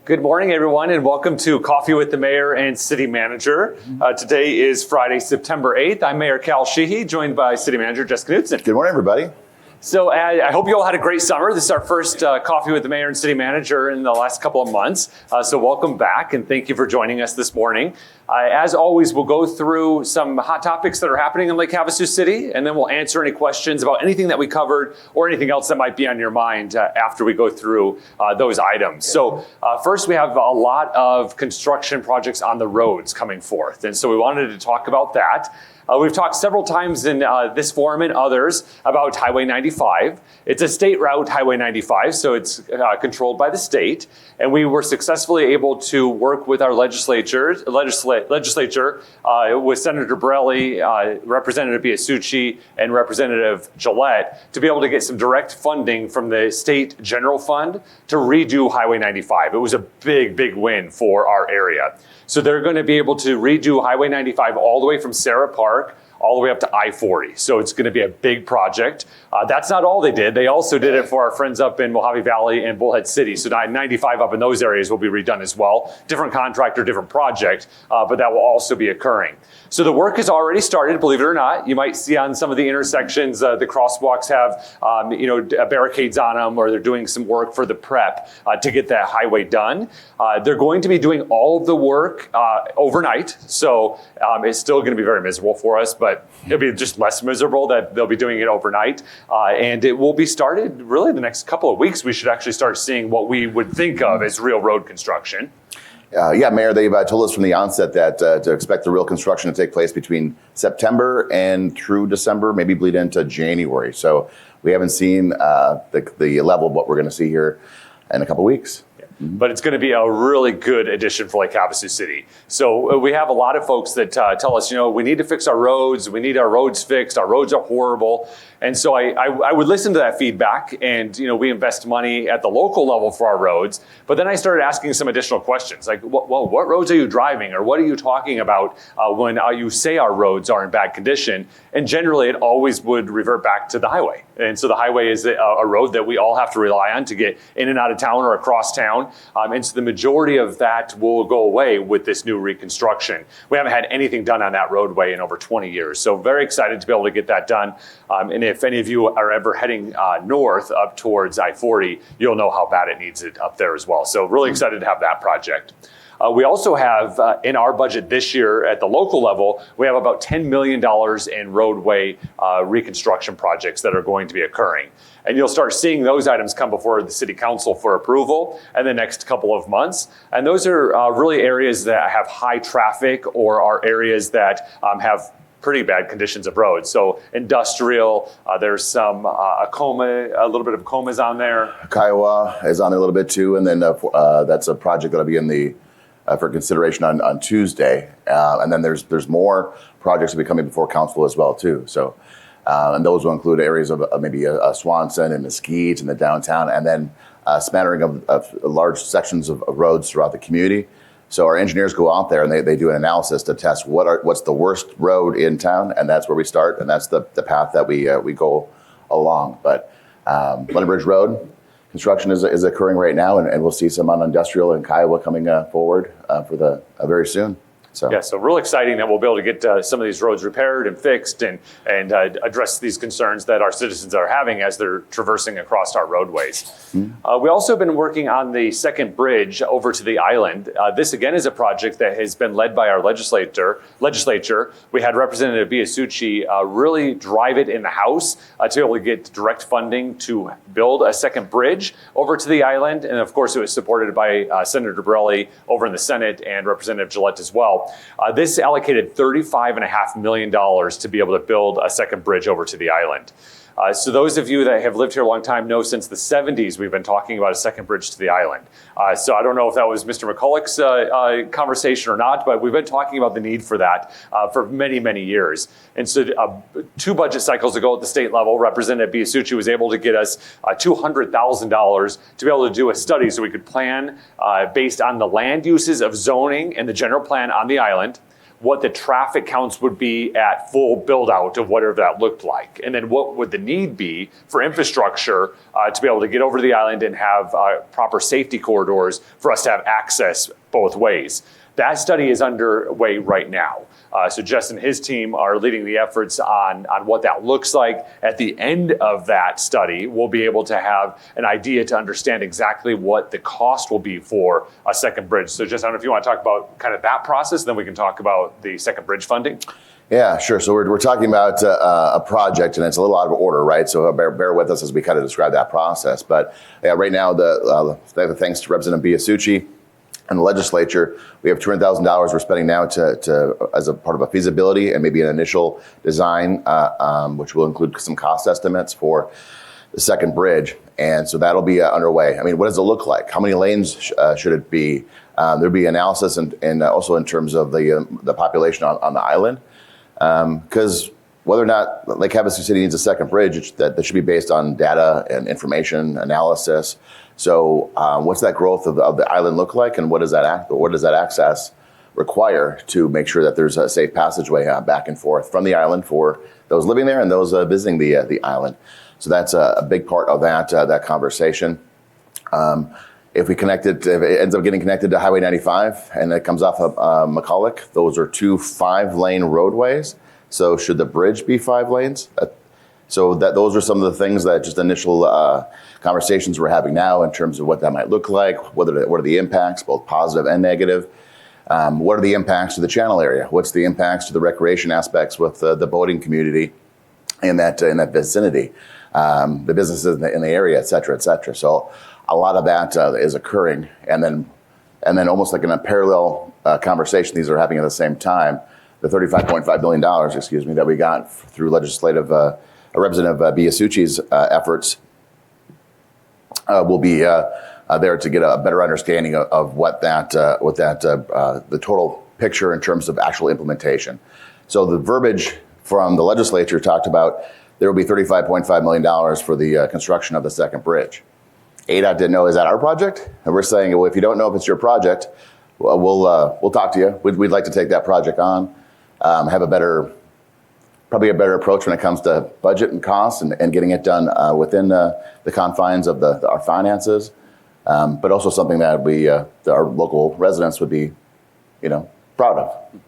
Good morning, everyone, and welcome to Coffee with the Mayor and City Manager. Today is Friday, September 8th. I'm Mayor Cal Sheehy, joined by City Manager Jessica Knudsen. Good morning, everybody. So I hope you all had a great summer. This is our first Coffee with the Mayor and City Manager in the last couple of months. So welcome back, and thank you for joining us this morning. As always, we'll go through some hot topics that are happening in Lake Havasu City, and then we'll answer any questions about anything that we covered or anything else that might be on your mind after we go through those items. So first, we have a lot of construction projects on the roads coming forth, and so we wanted to talk about that. We've talked several times in this forum and others about Highway 95. It's a state route, Highway 95, so it's controlled by the state. And we were successfully able to work with our legislature with Senator Borelli, Representative Biasucci, and Representative Gillette to be able to get some direct funding from the state general fund to redo Highway 95. It was a big, big win for our area. So they're going to be able to redo Highway 95 all the way from Sarah Park all the way up to I-40. So it's going to be a big project. That's not all they did. They also did it for our friends up in Mojave Valley and Bullhead City. So 95 up in those areas will be redone as well. Different contractor, different project, but that will also be occurring. So the work has already started, believe it or not. You might see on some of the intersections, the crosswalks have barricades on them, or they're doing some work for the prep to get that highway done. They're going to be doing all of the work overnight. So it's still going to be very miserable for us, but it'll be just less miserable that they'll be doing it overnight. And it will be started really the next couple of weeks. We should actually start seeing what we would think of as real road construction. Mayor, they've told us from the onset that to expect the real construction to take place between September and through December, maybe bleed into January. So we haven't seen the level of what we're going to see here in a couple of weeks. But it's going to be a really good addition for Lake Havasu City. So we have a lot of folks that tell us, we need to fix our roads. We need our roads fixed. Our roads are horrible. And so I would listen to that feedback, and we invest money at the local level for our roads. But then I started asking some additional questions, like, what roads are you driving, or what are you talking about when you say our roads are in bad condition? And generally, it always would revert back to the highway. And so the highway is a road that we all have to rely on to get in and out of town or across town. And so the majority of that will go away with this new reconstruction. We haven't had anything done on that roadway in over 20 years. So very excited to be able to get that done. And if any of you are ever heading north up towards I-40, you'll know how bad it needs it up there as well. So really excited to have that project. We also have in our budget this year at the local level, we have about $10 million in roadway reconstruction projects that are going to be occurring. And you'll start seeing those items come before the City Council for approval in the next couple of months. And those are really areas that have high traffic or are areas that have pretty bad conditions of roads. So industrial, there's some a little bit of Acoma's on there. Kiowa is on there a little bit too. And then that's a project that'll be in the for consideration on Tuesday. And then there's more projects that will be coming before council as well too. So, and those will include areas of maybe Swanson and Mesquite and the downtown, and then a smattering of large sections of roads throughout the community. So our engineers go out there and they do an analysis to test what's the worst road in town, and that's where we start, and that's the path that we go along. But London Bridge Road construction is occurring right now, and we'll see some on industrial and Kiowa coming forward for very soon. So real exciting that we'll be able to get some of these roads repaired and fixed and address these concerns that our citizens are having as they're traversing across our roadways. Mm-hmm. We also have been working on the second bridge over to the island. This again is a project that has been led by our legislature. We had Representative Biasucci really drive it in the House to be able to get direct funding to build a second bridge over to the island. And of course, it was supported by Senator Borelli over in the Senate and Representative Gillette as well. This allocated $35.5 million to be able to build a second bridge over to the island. So those of you that have lived here a long time know since the 70s we've been talking about a second bridge to the island. So I don't know if that was Mr. McCulloch's conversation or not, but we've been talking about the need for that for many, many years. And so 2 budget cycles ago at the state level, Representative Biasucci was able to get us $200,000 to be able to do a study so we could plan based on the land uses of zoning and the general plan on the island. what the traffic counts would be at full build out of whatever that looked like. And then what would the need be for infrastructure to be able to get over to the island and have proper safety corridors for us to have access both ways. That study is underway right now. So Jess and his team are leading the efforts on what that looks like. At the end of that study, we'll be able to have an idea to understand exactly what the cost will be for a second bridge. So Jess, I don't know if you want to talk about kind of that process, then we can talk about the second bridge funding. Yeah, sure. So we're talking about a project, and it's a little out of order, right? So bear with us as we kind of describe that process. But right now, thanks to Representative Biasucci and the legislature, we have $200,000 we're spending now to as a part of a feasibility and maybe an initial design, which will include some cost estimates for the second bridge. And so that'll be underway. I mean, what does it look like? How many lanes should it be? There'll be analysis and also in terms of the population on the island. Because whether or not Lake Havasu City needs a second bridge, that should be based on data and information analysis. So what's that growth of the island look like, and what does that access require to make sure that there's a safe passageway back and forth from the island for those living there and those visiting the island? So that's a big part of that conversation. If it ends up getting connected to Highway 95 and it comes off of McCulloch, those are 2 5-lane roadways. So should the bridge be 5 lanes? Those are some of the things that just initial conversations we're having now in terms of what that might look like. What are the impacts, both positive and negative? What are the impacts to the channel area? What's the impacts to the recreation aspects with the boating community in that vicinity? The businesses in the area, et cetera, et cetera. So a lot of that is occurring, and then almost like in a parallel conversation, these are happening at the same time. The $35.5 billion, that we got through legislative Representative Biasucci's efforts will be there to get a better understanding of the total picture in terms of actual implementation. So the verbiage from the legislature talked about there will be $35.5 million for the construction of the second bridge. ADOT didn't know, is that our project? And we're saying, well, if you don't know if it's your project, we'll talk to you. We'd like to take that project on, have probably a better approach when it comes to budget and costs and getting it done within the confines of our finances, but also something that our local residents would be, proud of.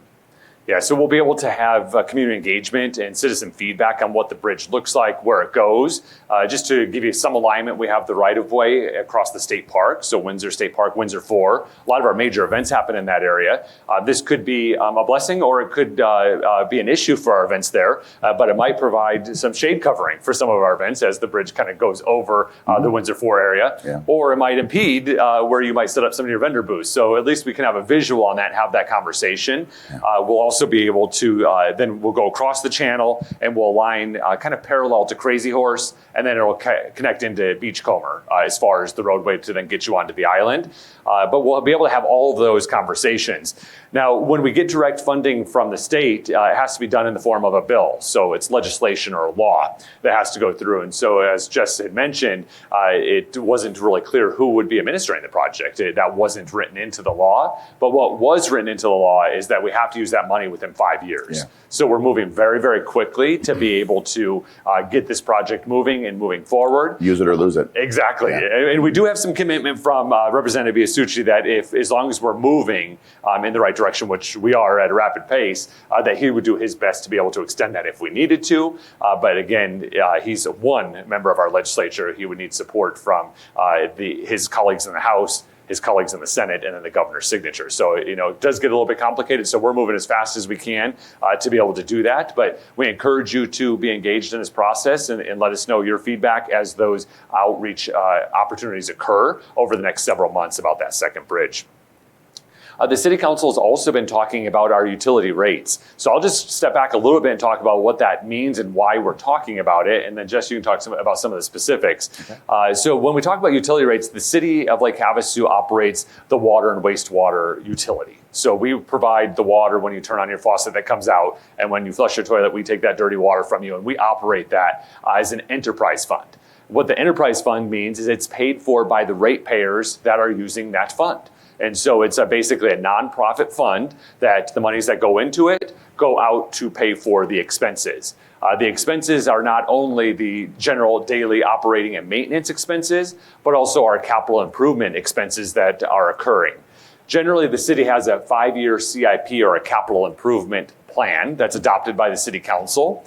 Yeah, so we'll be able to have community engagement and citizen feedback on what the bridge looks like, where it goes. Just to give you some alignment, we have the right-of-way across the state park, so Windsor State Park, Windsor 4. A lot of our major events happen in that area. This could be a blessing, or it could be an issue for our events there, but it might provide some shade covering for some of our events as the bridge kind of goes over the Windsor 4 area. Yeah. Or it might impede where you might set up some of your vendor booths. So at least we can have a visual on that and have that conversation. Yeah. We'll also be able to, then we'll go across the channel and we'll align kind of parallel to Crazy Horse, and then it'll connect into Beachcomber as far as the roadway to then get you onto the island. But we'll be able to have all of those conversations. Now, when we get direct funding from the state, it has to be done in the form of a bill. So it's legislation or a law that has to go through. And so as Jess had mentioned, it wasn't really clear who would be administering the project. That wasn't written into the law. But what was written into the law is that we have to use that money within 5 years. Yeah. So we're moving very, very quickly to be able to get this project moving and moving forward. Use it or lose it. Exactly. Yeah. And we do have some commitment from Representative Biasucci that as long as we're moving in the right direction, which we are at a rapid pace, that he would do his best to be able to extend that if we needed to. But again, he's one member of our legislature. He would need support from his colleagues in the House, his colleagues in the Senate, and then the governor's signature. So, it does get a little bit complicated. So we're moving as fast as we can to be able to do that. But we encourage you to be engaged in this process and let us know your feedback as those outreach opportunities occur over the next several months about that second bridge. The City Council has also been talking about our utility rates. So I'll just step back a little bit and talk about what that means and why we're talking about it. And then Jess, you can talk about some of the specifics. Okay. So when we talk about utility rates, the City of Lake Havasu operates the water and wastewater utility. So we provide the water when you turn on your faucet that comes out, and when you flush your toilet, we take that dirty water from you, and we operate that as an enterprise fund. What the enterprise fund means is it's paid for by the ratepayers that are using that fund. And so it's basically a nonprofit fund that the monies that go into it go out to pay for the expenses. The expenses are not only the general daily operating and maintenance expenses, but also our capital improvement expenses that are occurring. Generally, the city has a 5-year CIP or a capital improvement plan that's adopted by the city council.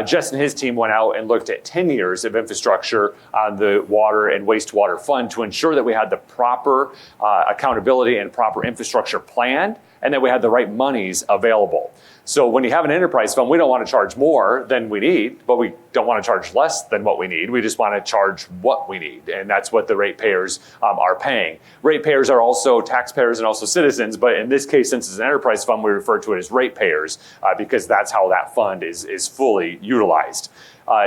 Jess and his team went out and looked at 10 years of infrastructure on the water and wastewater fund to ensure that we had the proper accountability and proper infrastructure planned, and that we had the right monies available. So when you have an enterprise fund, we don't want to charge more than we need, but we don't want to charge less than what we need. We just want to charge what we need, and that's what the ratepayers are paying. Ratepayers are also taxpayers and also citizens, but in this case, since it's an enterprise fund, we refer to it as ratepayers because that's how that fund is fully utilized.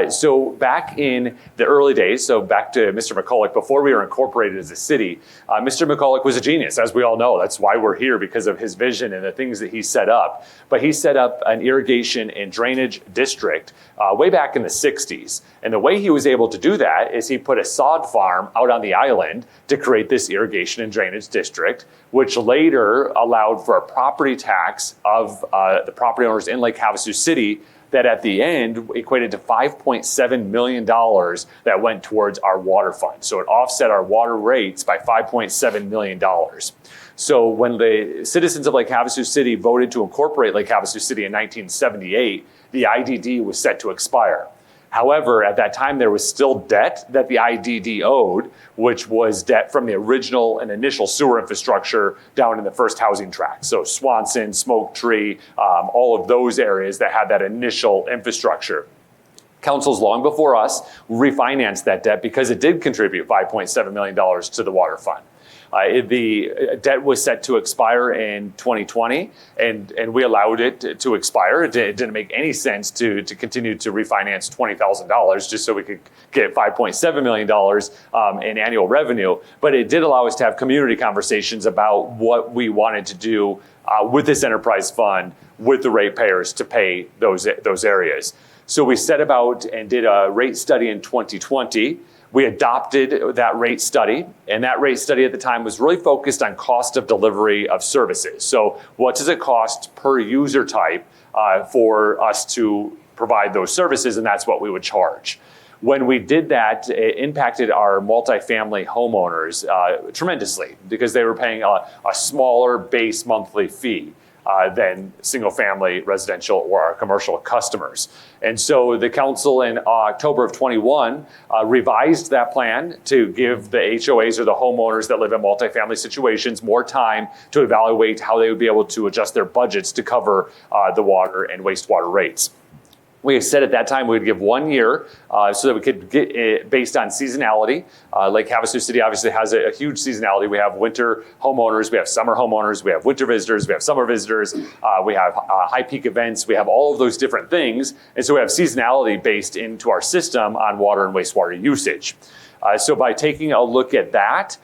So back in the early days, so back to Mr. McCulloch, before we were incorporated as a city, Mr. McCulloch was a genius, as we all know. That's why we're here, because of his vision and the things that he set up. But he set up an irrigation and drainage district way back in the 60s. And the way he was able to do that is he put a sod farm out on the island to create this irrigation and drainage district, which later allowed for a property tax of the property owners in Lake Havasu City that at the end equated to $5.7 million that went towards our water fund. So it offset our water rates by $5.7 million. So when the citizens of Lake Havasu City voted to incorporate Lake Havasu City in 1978, the IDD was set to expire. However, at that time, there was still debt that the IDD owed, which was debt from the original and initial sewer infrastructure down in the first housing tract. So Swanson, Smoke Tree, all of those areas that had that initial infrastructure. Councils long before us refinanced that debt because it did contribute $5.7 million to the water fund. The debt was set to expire in 2020, and we allowed it to expire. It didn't make any sense to continue to refinance $20,000 just so we could get $5.7 million in annual revenue. But it did allow us to have community conversations about what we wanted to do with this enterprise fund, with the ratepayers to pay those areas. So we set about and did a rate study in 2020. We adopted that rate study, and that rate study at the time was really focused on cost of delivery of services. So what does it cost per user type for us to provide those services, and that's what we would charge. When we did that, it impacted our multifamily homeowners tremendously because they were paying a smaller base monthly fee than single-family residential or our commercial customers. And so the council in October of 21 revised that plan to give the HOAs or the homeowners that live in multifamily situations more time to evaluate how they would be able to adjust their budgets to cover the water and wastewater rates. We said at that time we would give 1 year so that we could get it based on seasonality. Lake Havasu City obviously has a huge seasonality. We have winter homeowners, we have summer homeowners, we have winter visitors, we have summer visitors, we have high peak events, we have all of those different things. And so we have seasonality based into our system on water and wastewater usage. So by taking a look at that,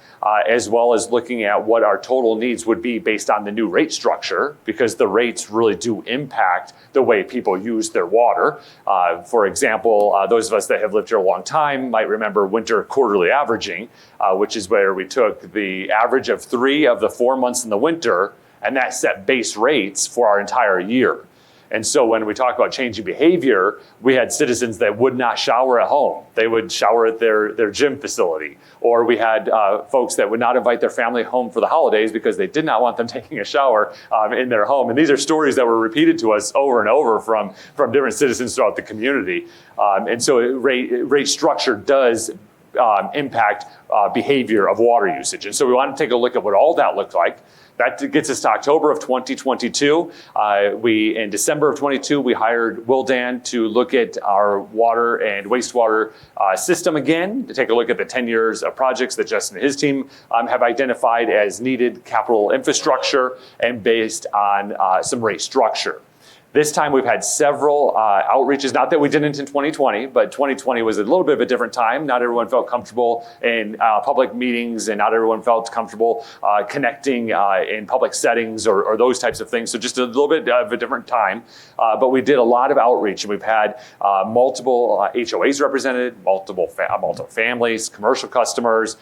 as well as looking at what our total needs would be based on the new rate structure, because the rates really do impact the way people use their water. For example, those of us that have lived here a long time might remember winter quarterly averaging, which is where we took the average of 3 of the 4 months in the winter, and that set base rates for our entire year. And so when we talk about changing behavior, we had citizens that would not shower at home. They would shower at their gym facility. Or we had folks that would not invite their family home for the holidays because they did not want them taking a shower in their home. And these are stories that were repeated to us over and over from different citizens throughout the community. And so rate structure does impact behavior of water usage. And so we want to take a look at what all that looked like. That gets us to October of 2022. In December of 22, we hired Willdan to look at our water and wastewater system again, to take a look at the 10 years of projects that Justin and his team have identified as needed capital infrastructure and based on some rate structure. This time we've had several outreaches, not that we didn't in 2020, but 2020 was a little bit of a different time. Not everyone felt comfortable in public meetings, and not everyone felt comfortable connecting in public settings or those types of things. So just a little bit of a different time. But we did a lot of outreach, and we've had multiple HOAs represented, multiple families, commercial customers,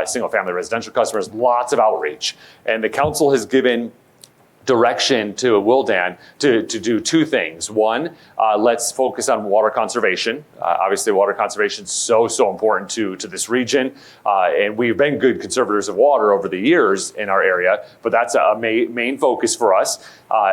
single family residential customers, lots of outreach. And the council has given direction to Willdan to do two things. One, let's focus on water conservation. Obviously, water conservation is so important to this region. And we've been good conservators of water over the years in our area, but that's a main focus for us,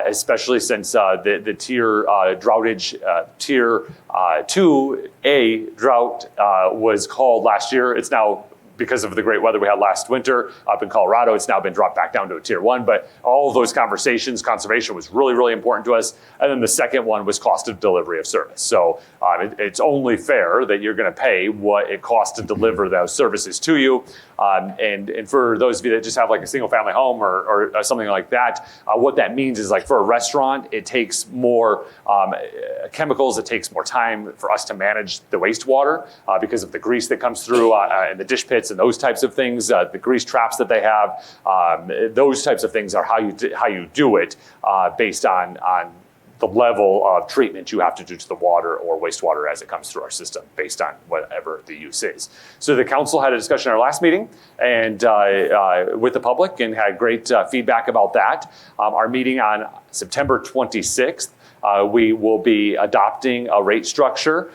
especially since the tier droughtage, tier 2A drought was called last year. It's now, because of the great weather we had last winter up in Colorado, it's now been dropped back down to a tier 1. But all of those conversations, conservation was really important to us. And then the second one was cost of delivery of service. So it's only fair that you're going to pay what it costs to deliver those services to you. And for those of you that just have like a single family home or something like that, what that means is, like, for a restaurant, it takes more chemicals, it takes more time for us to manage the wastewater because of the grease that comes through and the dish pits and those types of things, the grease traps that they have. Those types of things are how you do it based on the level of treatment you have to do to the water or wastewater as it comes through our system, based on whatever the use is. So the council had a discussion at our last meeting and with the public, and had great feedback about that. Our meeting on September 26th, we will be adopting a rate structure.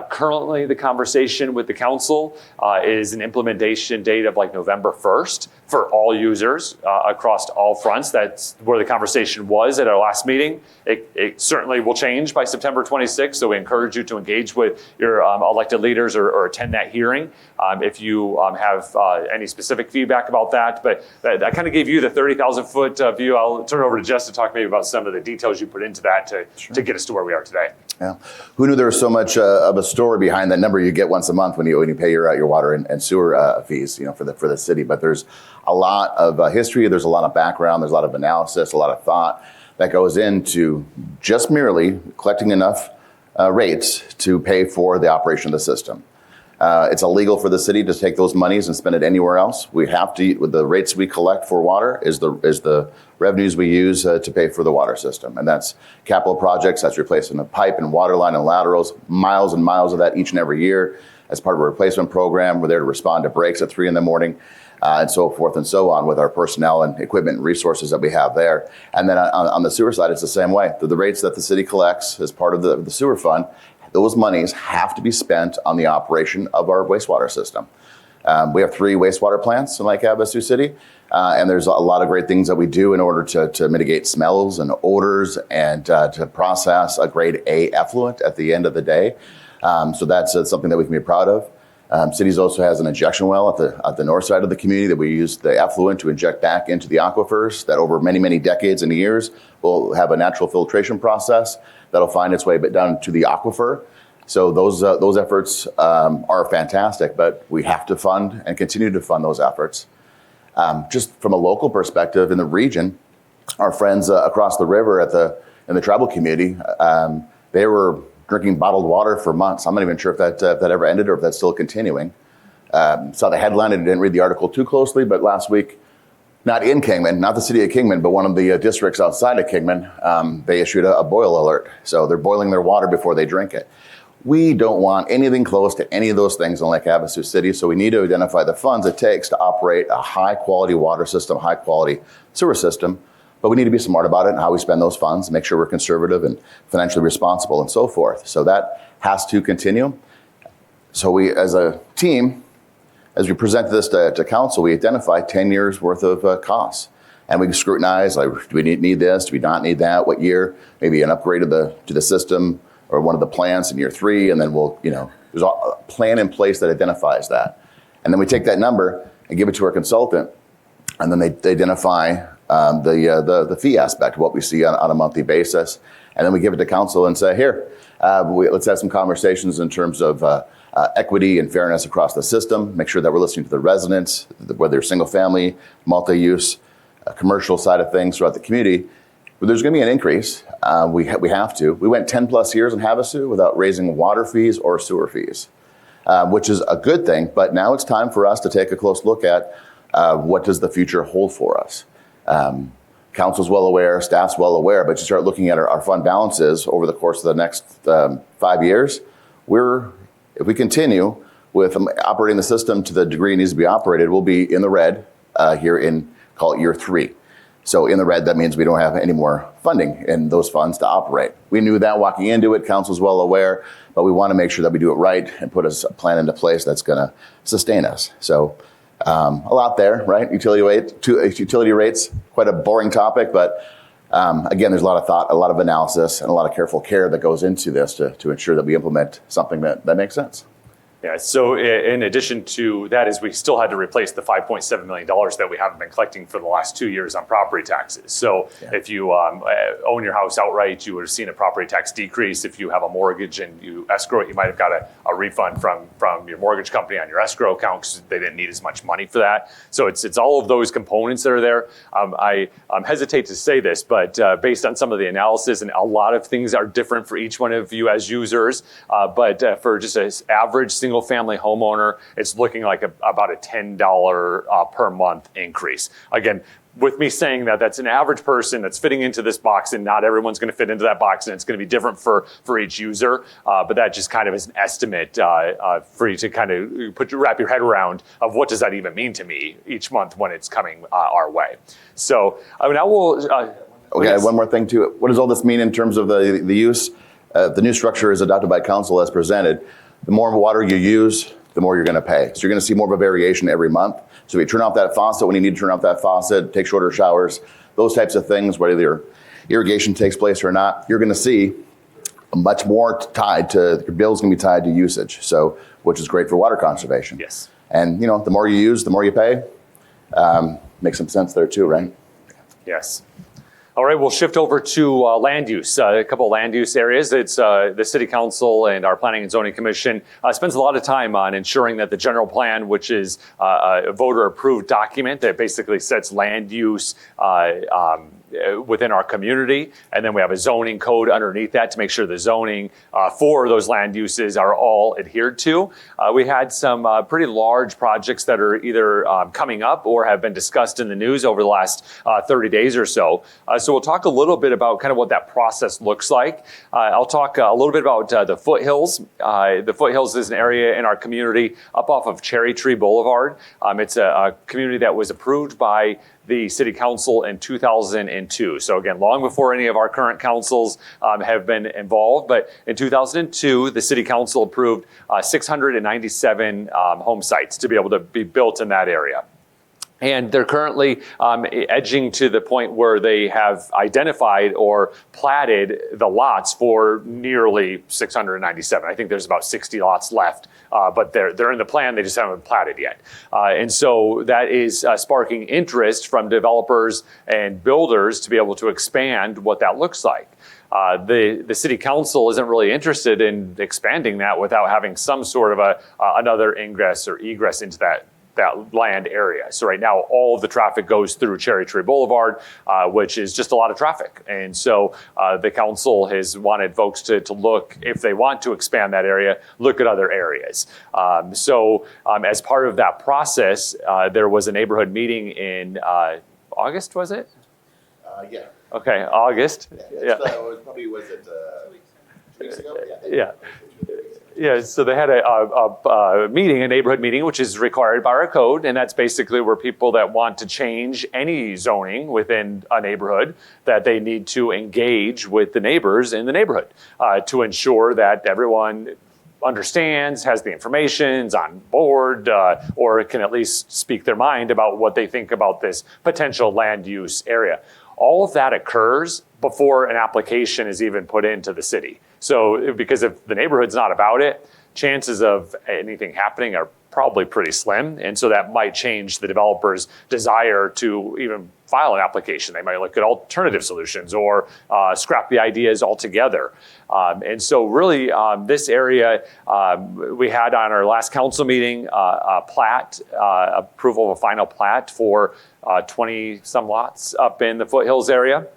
Currently, the conversation with the council is an implementation date of like November 1st for all users across all fronts. That's where the conversation was at our last meeting. It certainly will change by September 26th, so we encourage you to engage with your elected leaders or attend that hearing if you have any specific feedback about that. But I kind of gave you the 30,000-foot view. I'll turn it over to Jess to talk maybe about some of the details you put into that to get us to where we are today. Yeah. Who knew there was so much of a story behind that number you get once a month when you pay your water and sewer fees, for the city? But there's a lot of history. There's a lot of background. There's a lot of analysis, a lot of thought that goes into just merely collecting enough rates to pay for the operation of the system. It's illegal for the city to take those monies and spend it anywhere else. We have to, with the rates we collect for water, is the revenues we use to pay for the water system. And that's capital projects, that's replacing the pipe and water line and laterals, miles and miles of that each and every year as part of a replacement program. We're there to respond to breaks at 3 a.m. And so forth and so on with our personnel and equipment and resources that we have there. And then on the sewer side, it's the same way. The rates that the city collects as part of the sewer fund, those monies have to be spent on the operation of our wastewater system. We have 3 wastewater plants in Lake Havasu City, and there's a lot of great things that we do in order to mitigate smells and odors and to process a grade A effluent at the end of the day. So that's something that we can be proud of. Cities also has an injection well at the north side of the community that we use the effluent to inject back into the aquifers that over many decades and years will have a natural filtration process that'll find its way down to the aquifer. So those efforts are fantastic, but we have to fund and continue to fund those efforts. Just from a local perspective in the region, our friends across the river in the tribal community, they were drinking bottled water for months. I'm not even sure if that ever ended or if that's still continuing. Saw the headline and didn't read the article too closely, but last week, not in Kingman, not the city of Kingman, but one of the districts outside of Kingman, they issued a boil alert. So they're boiling their water before they drink it. We don't want anything close to any of those things in Lake Havasu City, so we need to identify the funds it takes to operate a high-quality water system, high-quality sewer system. But we need to be smart about it and how we spend those funds, make sure we're conservative and financially responsible and so forth. So that has to continue. So we, as a team, as we present this to council, we identify 10 years worth of costs. And we scrutinize, like, do we need this? Do we not need that? What year? Maybe an upgrade to the system or one of the plants in year 3. And then there's a plan in place that identifies that. And then we take that number and give it to our consultant. And then they identify the fee aspect of what we see on a monthly basis. And then we give it to council and say, here, let's have some conversations in terms of equity and fairness across the system, make sure that we're listening to the residents, whether single family, multi-use, commercial side of things throughout the community, But there's going to be an increase. We have to. We went 10 plus years in Havasu without raising water fees or sewer fees, which is a good thing. But now it's time for us to take a close look at what does the future hold for us. Council's well aware, staff's well aware, but you start looking at our fund balances over the course of the next 5 years. If we continue with operating the system to the degree it needs to be operated, we'll be in the red here in, call it year 3. So in the red, that means we don't have any more funding in those funds to operate. We knew that walking into it, council's well aware, but we want to make sure that we do it right and put a plan into place that's going to sustain us. So a lot there, right? Utility rates, quite a boring topic, but again, there's a lot of thought, a lot of analysis, and a lot of careful care that goes into this to ensure that we implement something that makes sense. Yeah, so in addition to that is we still had to replace the $5.7 million that we haven't been collecting for the last 2 years on property taxes. So if you own your house outright, you would have seen a property tax decrease. If you have a mortgage and you escrow it, you might have got a refund from your mortgage company on your escrow account because they didn't need as much money for that. So it's all of those components that are there. I hesitate to say this, but based on some of the analysis, and a lot of things are different for each one of you as users, but for just an average single-family homeowner, it's looking like about a $10 per month increase. Again, with me saying that, that's an average person that's fitting into this box, and not everyone's going to fit into that box, and it's going to be different for each user. But that just kind of is an estimate for you to kind of wrap your head around of what does that even mean to me each month when it's coming our way. So now we'll. Okay, yes. One more thing too. What does all this mean in terms of the use? The new structure is adopted by council as presented. The more water you use, the more you're going to pay. So you're going to see more of a variation every month. So if you turn off that faucet when you need to turn off that faucet, take shorter showers, those types of things, whether your irrigation takes place or not, you're going to see much more tied to, your bill's going to be tied to usage. So, which is great for water conservation. Yes. And the more you use, the more you pay. Makes some sense there too, right? Yes. All right, we'll shift over to land use, a couple of land use areas. It's the City Council and our Planning and Zoning Commission spends a lot of time on ensuring that the general plan, which is a voter-approved document that basically sets land use within our community, and then we have a zoning code underneath that to make sure the zoning for those land uses are all adhered to. We had some pretty large projects that are either coming up or have been discussed in the news over the last 30 days or so. So we'll talk a little bit about kind of what that process looks like. I'll talk a little bit about the Foothills. The Foothills is an area in our community up off of Cherry Tree Boulevard. It's a community that was approved by the City Council in 2002. So again, long before any of our current councils have been involved, but in 2002, the City Council approved 697 home sites to be able to be built in that area. And they're currently edging to the point where they have identified or platted the lots for nearly 697. I think there's about 60 lots left, but they're in the plan. They just haven't platted yet. And so that is sparking interest from developers and builders to be able to expand what that looks like. The City Council isn't really interested in expanding that without having some sort of another ingress or egress into that land area. So right now, all of the traffic goes through Cherry Tree Boulevard, which is just a lot of traffic. And so the council has wanted folks to look, if they want to expand that area, look at other areas. So as part of that process, there was a neighborhood meeting in August, was it? Yeah. Okay, August. Yeah. Probably, was it 2 weeks ago? Yeah. Yeah, so they had a meeting, a neighborhood meeting, which is required by our code, and that's basically where people that want to change any zoning within a neighborhood, that they need to engage with the neighbors in the neighborhood to ensure that everyone understands, has the information, is on board, or can at least speak their mind about what they think about this potential land use area. All of that occurs before an application is even put into the city. So because if the neighborhood's not about it, chances of anything happening are probably pretty slim. And so that might change the developer's desire to even file an application. They might look at alternative solutions or scrap the ideas altogether. And so really this area, we had on our last council meeting, a plat, approval of a final plat for 20 some lots up in the Foothills area.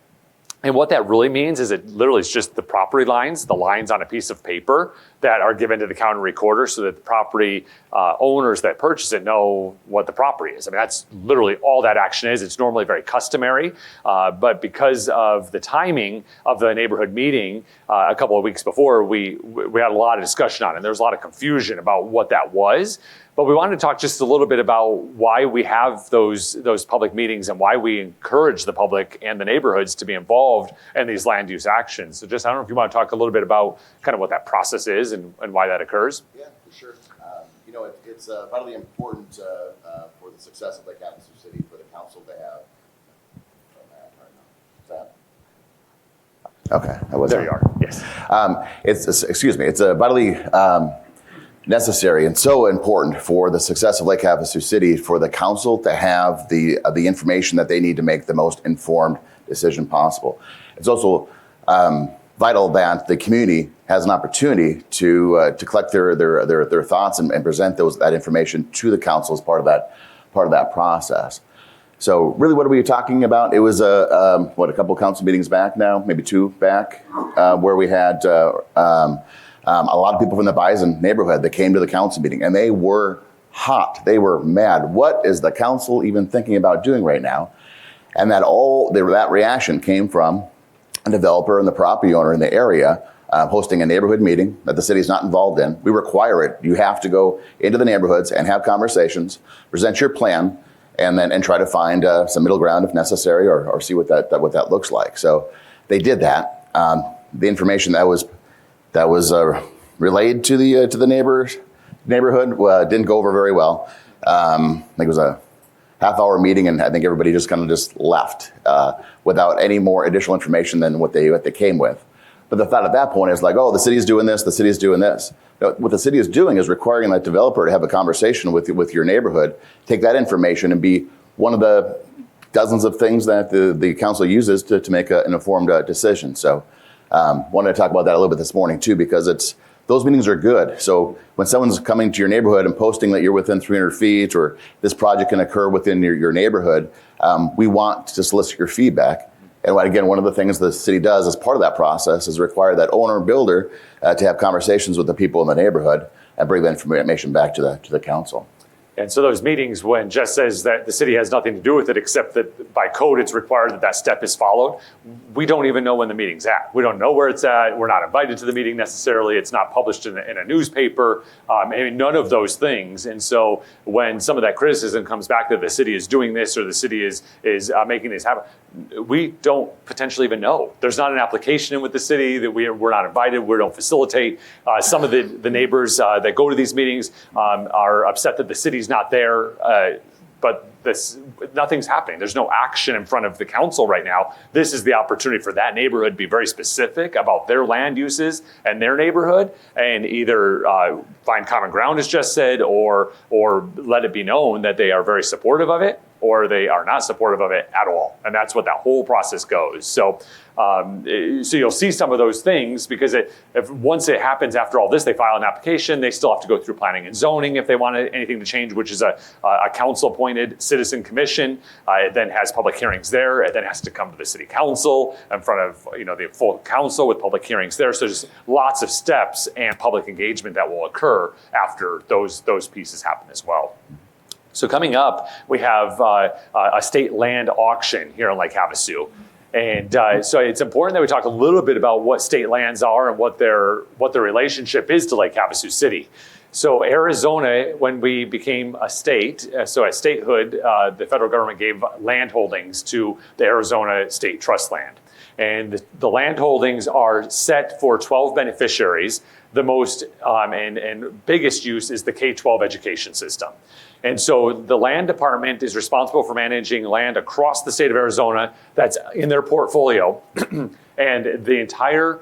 And what that really means is it literally is just the property lines, the lines on a piece of paper that are given to the county recorder so that the property owners that purchase it know what the property is. I mean, that's literally all that action is. It's normally very customary, but because of the timing of the neighborhood meeting a couple of weeks before, we had a lot of discussion on it. There was a lot of confusion about what that was. But we wanted to talk just a little bit about why we have those public meetings and why we encourage the public and the neighborhoods to be involved in these land use actions. So just, I don't know if you want to talk a little bit about kind of what that process is and why that occurs. Yeah, for sure. It's vitally important for the success of Lake Havasu City for the council to have. Okay, that was There you are. Yes. It's a vitally necessary and so important for the success of Lake Havasu City for the council to have the information that they need to make the most informed decision possible. It's also vital that the community has an opportunity to collect their thoughts and present that information to the council as part of that process. So really, what are we talking about? It was a couple council meetings back now, maybe 2 back, where we had a lot of people from the Bison neighborhood that came to the council meeting, and they were hot. They were mad. What is the council even thinking about doing right now? And that reaction came from a developer and the property owner in the area hosting a neighborhood meeting that the city is not involved in. We require it. You have to go into the neighborhoods and have conversations, present your plan, and try to find some middle ground if necessary, or see what that looks like. So they did that. The information that was relayed to the neighborhood didn't go over very well. I think it was a half-hour meeting, and I think everybody just kind of left without any more additional information than what they came with. But the thought at that point is like, oh, the city's doing this, the city's doing this. No, what the city is doing is requiring that developer to have a conversation with your neighborhood, take that information and be one of the dozens of things that the council uses to make an informed decision. So wanted to talk about that a little bit this morning too, because those meetings are good. So when someone's coming to your neighborhood and posting that you're within 300 feet or this project can occur within your neighborhood, we want to solicit your feedback. And again, one of the things the city does as part of that process is require that owner builder to have conversations with the people in the neighborhood and bring that information back to the council. And so those meetings, when Jess says that the city has nothing to do with it, except that by code it's required that step is followed, we don't even know when the meeting's at. We don't know where it's at. We're not invited to the meeting necessarily. It's not published in a newspaper. None of those things. And so when some of that criticism comes back that the city is doing this or the city is making this happen, we don't potentially even know. There's not an application in with the city that we're not invited. We don't facilitate. Some of the neighbors that go to these meetings are upset that the city's not there, but nothing's happening. There's no action in front of the council right now. This is the opportunity for that neighborhood to be very specific about their land uses and their neighborhood, and either find common ground, as Jess said, or let it be known that they are very supportive of it, or they are not supportive of it at all. And that's what that whole process goes. So you'll see some of those things, because once it happens after all this, they file an application, they still have to go through planning and zoning if they want anything to change, which is a council-appointed citizen commission. It then has public hearings there. It then has to come to the city council in front of the full council with public hearings there. So there's lots of steps and public engagement that will occur after those pieces happen as well. So coming up, we have a state land auction here in Lake Havasu. And so it's important that we talk a little bit about what state lands are and what their relationship is to Lake Havasu City. So Arizona, when we became a state, so at statehood, the federal government gave land holdings to the Arizona State Trust Land. And the land holdings are set for 12 beneficiaries. The most and biggest use is the K-12 education system. And so the land department is responsible for managing land across the state of Arizona that's in their portfolio. And the entire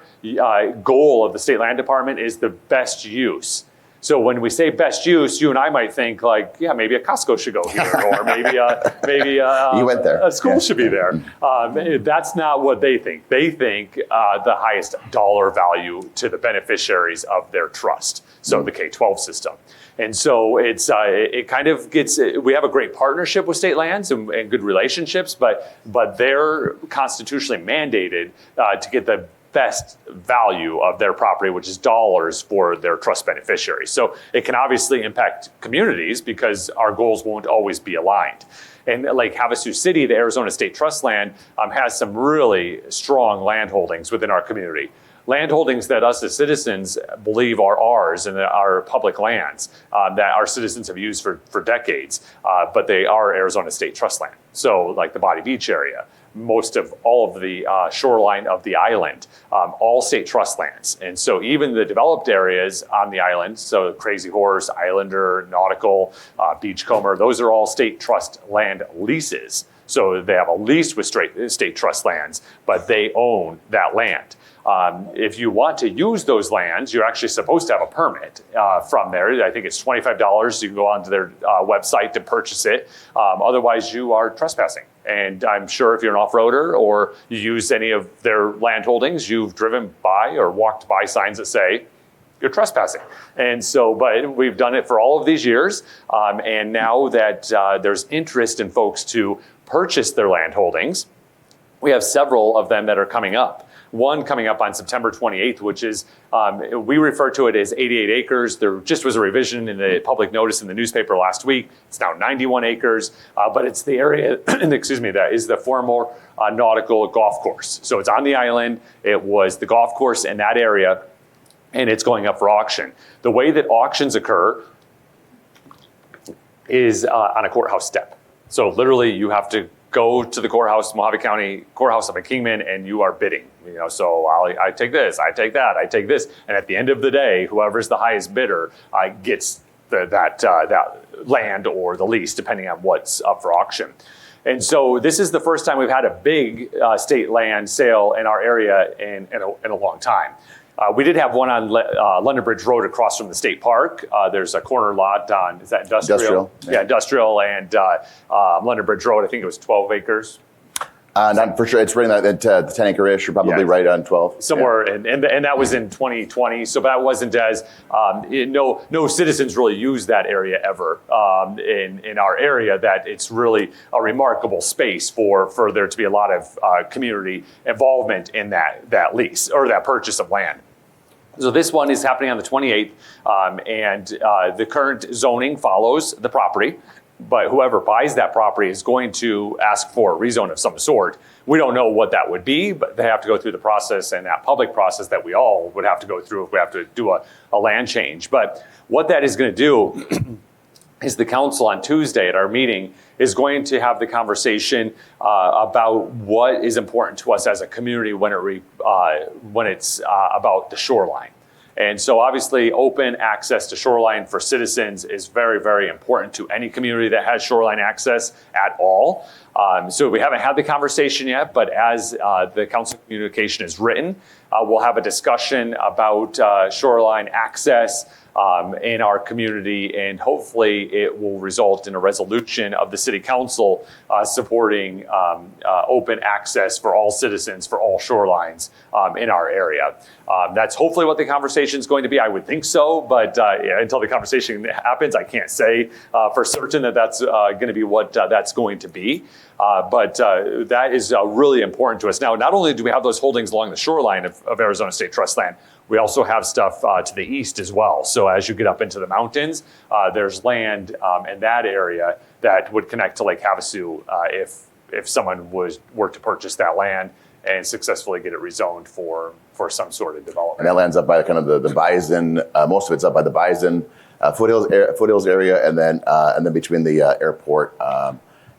goal of the state land department is the best use. So when we say best use, you and I might think like, yeah, maybe a Costco should go here, or maybe You went there. a school should be there. That's not what they think. They think the highest dollar value to the beneficiaries of their trust. So the K-12 system. And so it kind of gets, we have a great partnership with state lands and good relationships, but they're constitutionally mandated to get the best value of their property, which is dollars for their trust beneficiaries. So it can obviously impact communities because our goals won't always be aligned. And like Havasu City, the Arizona State Trust land has some really strong land holdings within our community. Land holdings that us as citizens believe are ours and that are public lands that our citizens have used for decades, but they are Arizona State Trust land. So like the Body Beach area, most of all of the shoreline of the island, all state trust lands. And so even the developed areas on the island, so Crazy Horse, Islander, Nautical, Beachcomber, those are all state trust land leases. So they have a lease with state trust lands, but they own that land. If you want to use those lands, you're actually supposed to have a permit from there. I think it's $25. You can go onto their website to purchase it. Otherwise, you are trespassing. And I'm sure if you're an off-roader or you use any of their land holdings, you've driven by or walked by signs that say, you're trespassing. And so, but we've done it for all of these years. And now that there's interest in folks to purchase their land holdings, we have several of them that are coming up. One coming up on September 28th, which is, we refer to it as 88 acres. There just was a revision in the public notice in the newspaper last week. It's now 91 acres, but it's the area, excuse me, that is the former Nautical golf course. So it's on the island. It was the golf course in that area, and it's going up for auction. The way that auctions occur is on a courthouse step. So literally you have to go to the courthouse, Mojave County Courthouse up in Kingman, and you are bidding. So I take this, I take that, I take this, and at the end of the day, whoever's the highest bidder gets that land or the lease, depending on what's up for auction. And so this is the first time we've had a big state land sale in our area in a long time. We did have one on London Bridge Road across from the state park. There's a corner lot on, is that industrial? Yeah, industrial and London Bridge Road, I think it was 12 acres. Not for sure. It's right at the 10 acre-ish. You're probably right on 12. Somewhere, yeah. and that was in 2020. So that wasn't as, no citizens really use that area ever in our area, that it's really a remarkable space for there to be a lot of community involvement in that lease or that purchase of land. So this one is happening on the 28th, and the current zoning follows the property. But whoever buys that property is going to ask for a rezone of some sort. We don't know what that would be, but they have to go through the process and that public process that we all would have to go through if we have to do a land change. But what that is going to do is the council on Tuesday at our meeting is going to have the conversation about what is important to us as a community when it's about the shoreline. And so obviously open access to shoreline for citizens is very, very important to any community that has shoreline access at all. So we haven't had the conversation yet, but as the council communication is written, we'll have a discussion about shoreline access in our community, and hopefully it will result in a resolution of the city council supporting open access for all citizens for all shorelines in our area. That's hopefully what the conversation is going to be. I would think so, but until the conversation happens, I can't say for certain that that's going to be what that's going to be. But that is really important to us. Now, not only do we have those holdings along the shoreline of Arizona State Trust land, we also have stuff to the east as well. So as you get up into the mountains, there's land in that area that would connect to Lake Havasu if someone were to purchase that land and successfully get it rezoned for some sort of development. And that lands up by kind of the Bison. Most of it's up by the Bison foothills area, and then between the airport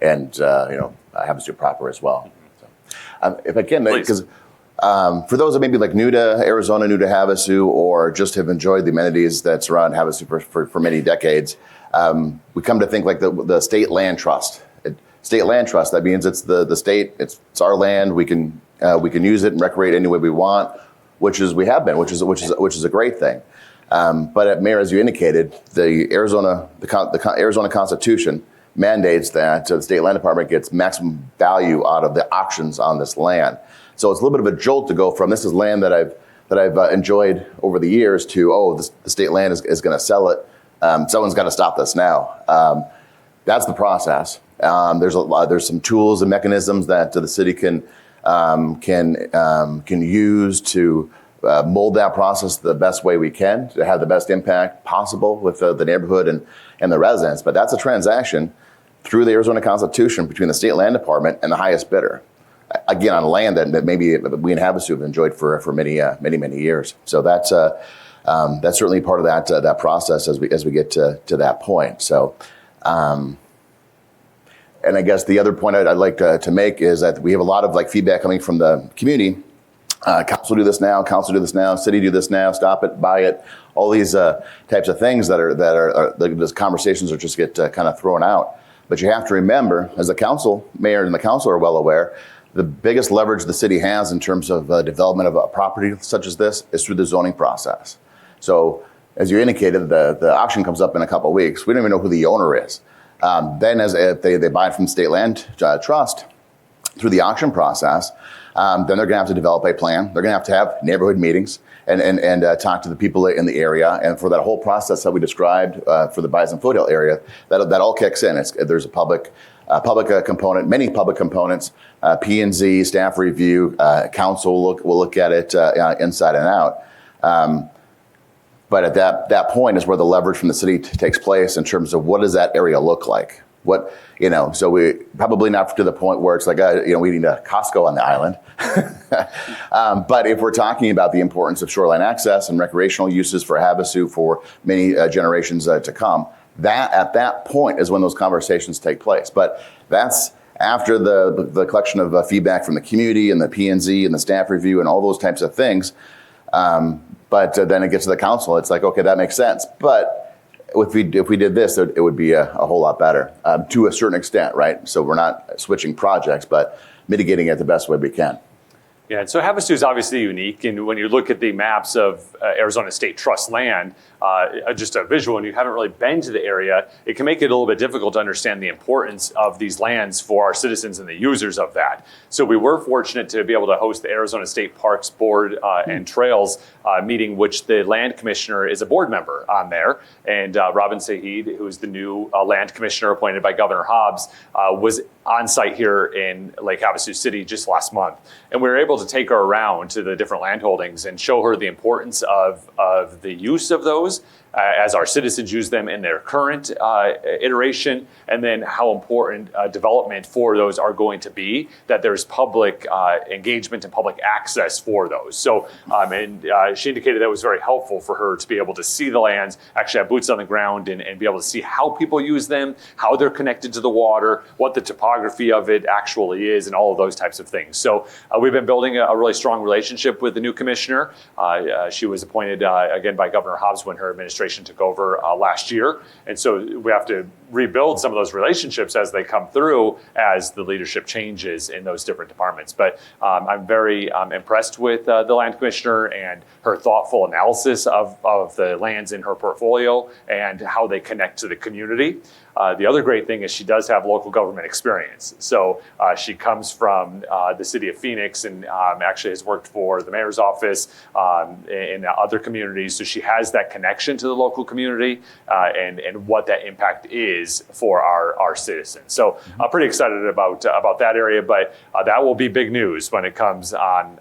and Havasu proper as well. So, if I can, because. For those that may be like new to Arizona, new to Havasu, or just have enjoyed the amenities that surround Havasu for many decades, we come to think like the state land trust. State land trust, that means it's the state, it's our land. We can use it and recreate any way we want, which is a great thing. But Mayor, as you indicated, the Arizona Constitution mandates that the state land department gets maximum value out of the auctions on this land. So it's a little bit of a jolt to go from this is land that I've enjoyed over the years to the state land is going to sell it. Someone's got to stop this now. That's the process. There's some tools and mechanisms that the city can use to mold that process the best way we can to have the best impact possible with the neighborhood and the residents. But that's a transaction through the Arizona Constitution between the state land department and the highest bidder. Again, on land that maybe we in Havasu have enjoyed for many years. So that's certainly part of that process as we get to that point. So, and I guess the other point I'd like to make is that we have a lot of feedback coming from the community. Council do this now, council do this now, city do this now, stop it, buy it. All these types of things that these conversations are just get kind of thrown out. But you have to remember, as the council, mayor and the council are well aware, the biggest leverage the city has in terms of development of a property such as this is through the zoning process. So as you indicated, the auction comes up in a couple of weeks. We don't even know who the owner is. Then if they buy it from State Land Trust through the auction process, then they're going to have to develop a plan. They're going to have neighborhood meetings and talk to the people in the area. And for that whole process that we described for the Bison Foothill area, that all kicks in. There's a public component, many public components, P&Z, staff review, council will look at it inside and out. But at that point is where the leverage from the city takes place in terms of what does that area look like? So we probably not to the point where it's like, we need a Costco on the island. But if we're talking about the importance of shoreline access and recreational uses for Havasu for many generations to come, at that point is when those conversations take place. But that's after the collection of feedback from the community and the P&Z and the staff review and all those types of things. But then it gets to the council. It's like, okay, that makes sense. But if we did this, it would be a whole lot better to a certain extent, right? So we're not switching projects, but mitigating it the best way we can. Yeah, and so Havasu is obviously unique, and when you look at the maps of Arizona State Trust land, just a visual, and you haven't really been to the area, it can make it a little bit difficult to understand the importance of these lands for our citizens and the users of that. So we were fortunate to be able to host the Arizona State Parks Board and Trails meeting, which the land commissioner is a board member on there, and Robin Saeed, who is the new land commissioner appointed by Governor Hobbs, was on site here in Lake Havasu City just last month. And we were able to take her around to the different land holdings and show her the importance of the use of those as our citizens use them in their current iteration, and then how important development for those are going to be, that there's public engagement and public access for those. So, she indicated that was very helpful for her to be able to see the lands, actually have boots on the ground and be able to see how people use them, how they're connected to the water, what the topography of it actually is, and all of those types of things. So we've been building a really strong relationship with the new commissioner. She was appointed again by Governor Hobbs when her administration took over last year. And so we have to rebuild some of those relationships as they come through as the leadership changes in those different departments. But I'm very impressed with the land commissioner and her thoughtful analysis of the lands in her portfolio and how they connect to the community. The other great thing is she does have local government experience. So she comes from the city of Phoenix and actually has worked for the mayor's office in other communities. So she has that connection to the local community and what that impact is for our citizens. So I'm pretty excited about that area, but that will be big news when it comes on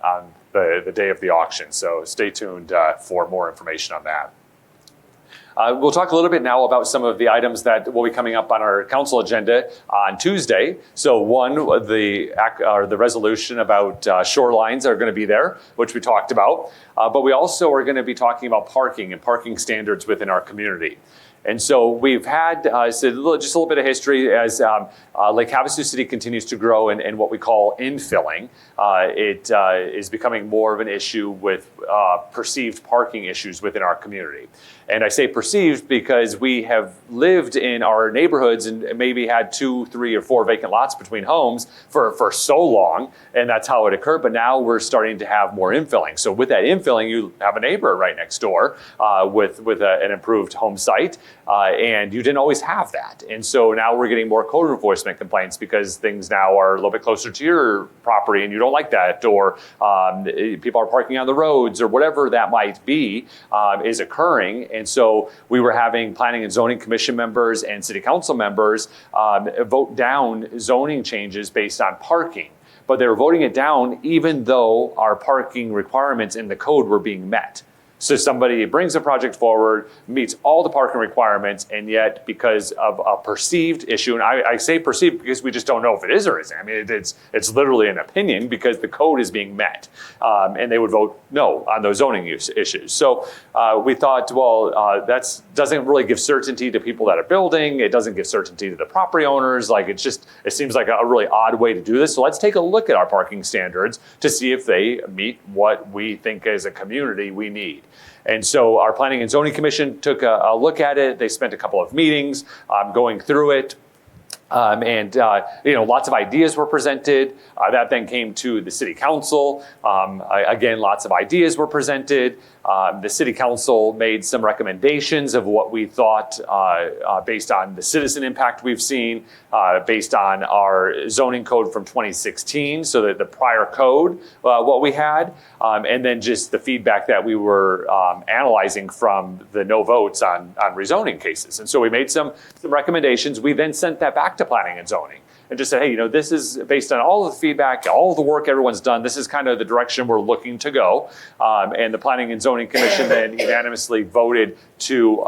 the day of the auction. So stay tuned for more information on that. We'll talk a little bit now about some of the items that will be coming up on our council agenda on Tuesday. So one, the resolution about shorelines are going to be there, which we talked about. But we also are going to be talking about parking and parking standards within our community. And so we've had just a little bit of history as Lake Havasu City continues to grow and what we call infilling. It is becoming more of an issue with perceived parking issues within our community. And I say perceived because we have lived in our neighborhoods and maybe had 2, 3, or 4 vacant lots between homes for so long, and that's how it occurred. But now we're starting to have more infilling. So with that infilling, you have a neighbor right next door with an improved home site, and you didn't always have that. And so now we're getting more code enforcement complaints because things now are a little bit closer to your property and you don't like that, or people are parking on the roads, or whatever that might be is occurring. And so we were having planning and zoning commission members and city council members vote down zoning changes based on parking. But they were voting it down even though our parking requirements in the code were being met. So somebody brings a project forward, meets all the parking requirements, and yet because of a perceived issue, and I say perceived because we just don't know if it is or isn't. I mean, it's literally an opinion because the code is being met, and they would vote no on those zoning issues. So we thought, well, that doesn't really give certainty to people that are building. It doesn't give certainty to the property owners. Like it seems like a really odd way to do this. So let's take a look at our parking standards to see if they meet what we think as a community we need. And so our Planning and Zoning Commission took a look at it. They spent a couple of meetings going through it. Lots of ideas were presented. That then came to the city council. Again, lots of ideas were presented. The city council made some recommendations of what we thought based on the citizen impact we've seen, based on our zoning code from 2016, so that the prior code, what we had, and then just the feedback that we were analyzing from the no votes on rezoning cases. And so we made some recommendations. We then sent that back to planning and zoning and just said, hey, this is based on all of the feedback, all of the work everyone's done. This is kind of the direction we're looking to go. And the Planning and Zoning Commission then unanimously voted to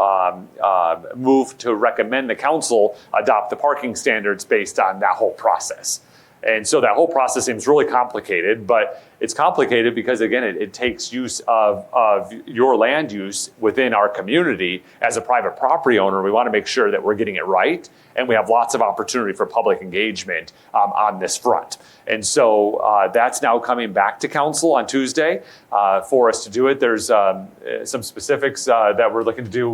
move to recommend the council adopt the parking standards based on that whole process. And so that whole process seems really complicated, but it's complicated because, again, it takes use of your land use within our community. As a private property owner, we want to make sure that we're getting it right, and we have lots of opportunity for public engagement on this front. And so that's now coming back to council on Tuesday for us to do it. There's some specifics that we're looking to do.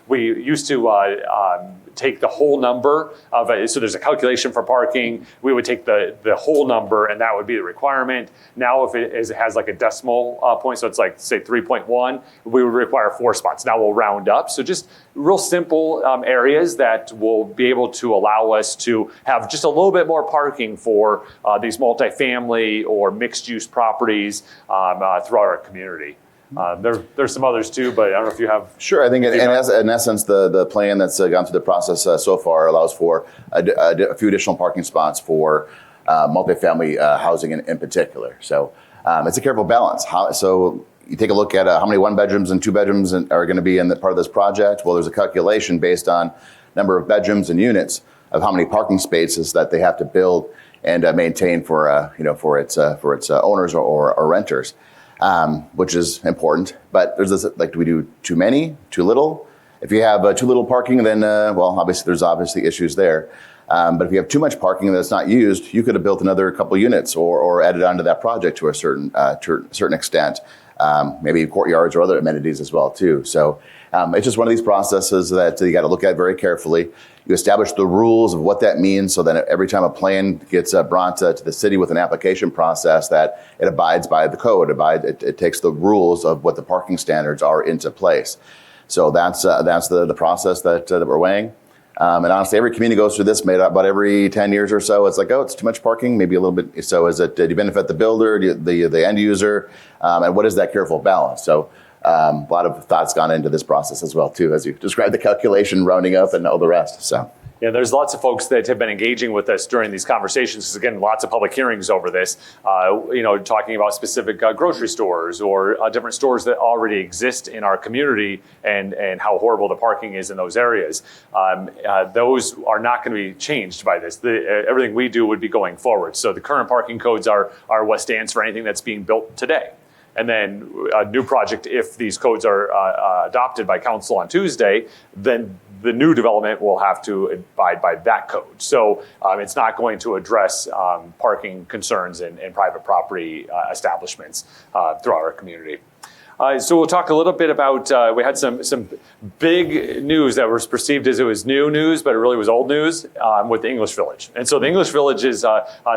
We used to take the whole number of it. So there's a calculation for parking. We would take the whole number, and that would be the requirement. Now, if it has like a decimal point, so it's like, say, 3.1, we would require 4 spots. Now we'll round up. So just real simple areas that will be able to allow us to have just a little bit more parking for these multifamily or mixed-use properties throughout our community. There's some others too, but I don't know if you have. Sure, I think in essence, the plan that's gone through the process so far allows for a few additional parking spots for multifamily housing in particular. So it's a careful balance. So you take a look at how many 1-bedrooms and 2-bedrooms are going to be in the part of this project. Well, there's a calculation based on number of bedrooms and units of how many parking spaces that they have to build and maintain for its owners or renters. Which is important, but there's this, like, do we do too many, too little? If you have too little parking, then, obviously there's issues there. But if you have too much parking that's not used, you could have built another couple units or added onto that project to a certain extent. Maybe courtyards or other amenities as well too. So it's just one of these processes that you got to look at very carefully. You establish the rules of what that means so that every time a plan gets brought to the city with an application process, that it abides by the code. It takes the rules of what the parking standards are into place. So that's the process that we're weighing. And honestly, every community goes through this about every 10 years or so. It's like, oh, it's too much parking, maybe a little bit. So do you benefit the builder, the end user? And what is that careful balance? So a lot of thoughts gone into this process as well, too, as you described the calculation, rounding up, and all the rest. So. Yeah, there's lots of folks that have been engaging with us during these conversations. Because again, lots of public hearings over this, talking about specific grocery stores or different stores that already exist in our community and how horrible the parking is in those areas. Those are not going to be changed by this. Everything we do would be going forward. So the current parking codes are what stands for anything that's being built today. And then a new project, if these codes are adopted by council on Tuesday, then the new development will have to abide by that code. So it's not going to address parking concerns in private property establishments throughout our community. So we'll talk a little bit about, we had some big news that was perceived as it was new news, but it really was old news with the English Village. And so the English Village is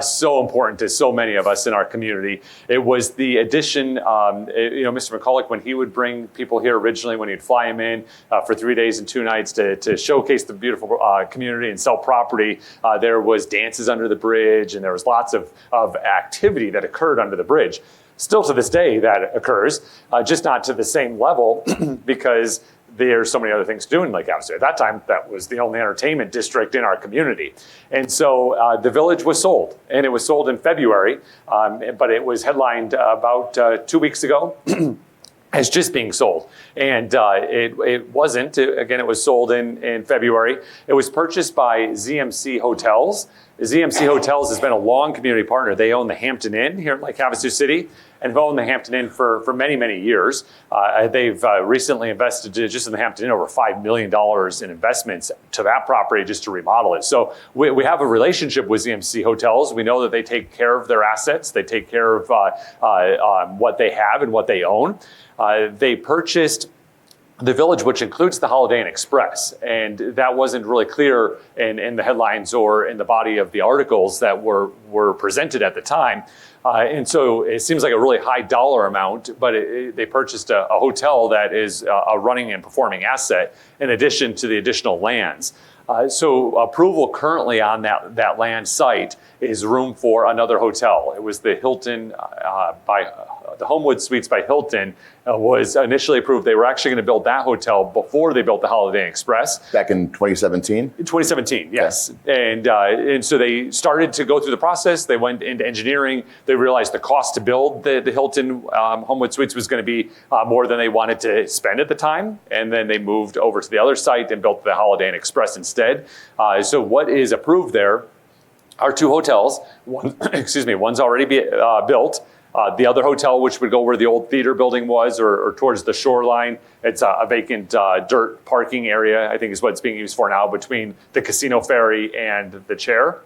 so important to so many of us in our community. It was the addition, Mr. McCulloch, when he would bring people here originally, when he'd fly them in for 3 days and 2 nights to showcase the beautiful community and sell property, there was dances under the bridge, and there was lots of activity that occurred under the bridge. Still to this day that occurs, just not to the same level because there's so many other things to do in Lake Havasu. At that time, that was the only entertainment district in our community. And so the village was sold, and it was sold in February, but it was headlined about 2 weeks ago as just being sold. And it wasn't. Again, it was sold in February. It was purchased by ZMC Hotels. ZMC Hotels has been a long community partner. They own the Hampton Inn here in Lake Havasu City and have owned the Hampton Inn for many, many years. They've recently invested just in the Hampton Inn over $5 million in investments to that property just to remodel it. So we have a relationship with ZMC Hotels. We know that they take care of their assets. They take care of what they have and what they own. They purchased the village, which includes the Holiday Inn Express. And that wasn't really clear in the headlines or in the body of the articles that were presented at the time. And so it seems like a really high dollar amount, but they purchased a hotel that is a running and performing asset in addition to the additional lands. So approval currently on that land site is room for another hotel. It was the Hilton the Homewood Suites by Hilton was initially approved. They were actually going to build that hotel before they built the Holiday Inn Express. Back in 2017? In 2017, yes. Okay. And so they started to go through the process. They went into engineering. They realized the cost to build the Hilton Homewood Suites was going to be more than they wanted to spend at the time. And then they moved over to the other site and built the Holiday Inn Express instead. So what is approved there are 2 hotels. One's already built. The other hotel, which would go where the old theater building was or towards the shoreline, it's a vacant dirt parking area, I think is what it's being used for now, between the casino ferry and the chair.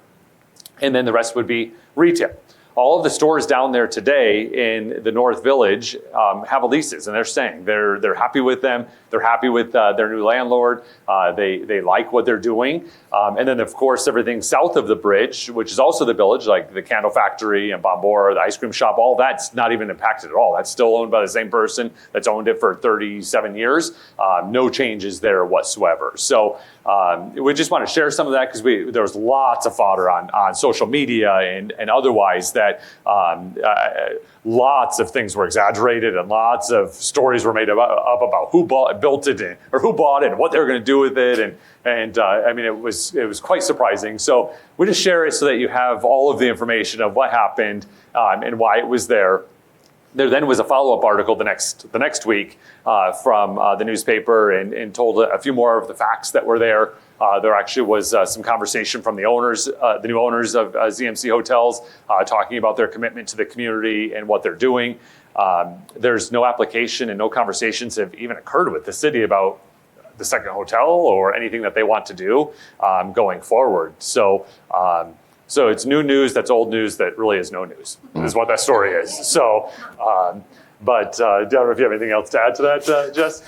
And then the rest would be retail. All of the stores down there today in the North Village have leases, and they're staying. They're happy with them. They're happy with their new landlord. They like what they're doing. And then, of course, everything south of the bridge, which is also the village, like the candle factory and Bombora, the ice cream shop, all that's not even impacted at all. That's still owned by the same person that's owned it for 37 years. No changes there whatsoever. So we just want to share some of that because there was lots of fodder on social media and otherwise that lots of things were exaggerated and lots of stories were made up about who built it or who bought it and what they were going to do with it. And I mean, it was quite surprising. So we just share it so that you have all of the information of what happened and why it was there. There then was a follow-up article the next week from the newspaper and told a few more of the facts that were there. There actually was some conversation from the new owners of ZMC Hotels, talking about their commitment to the community and what they're doing. There's no application and no conversations have even occurred with the city about the second hotel or anything that they want to do going forward. So it's new news that's old news that really is no news, is what that story is. So, but I don't know if you have anything else to add to that, Jess?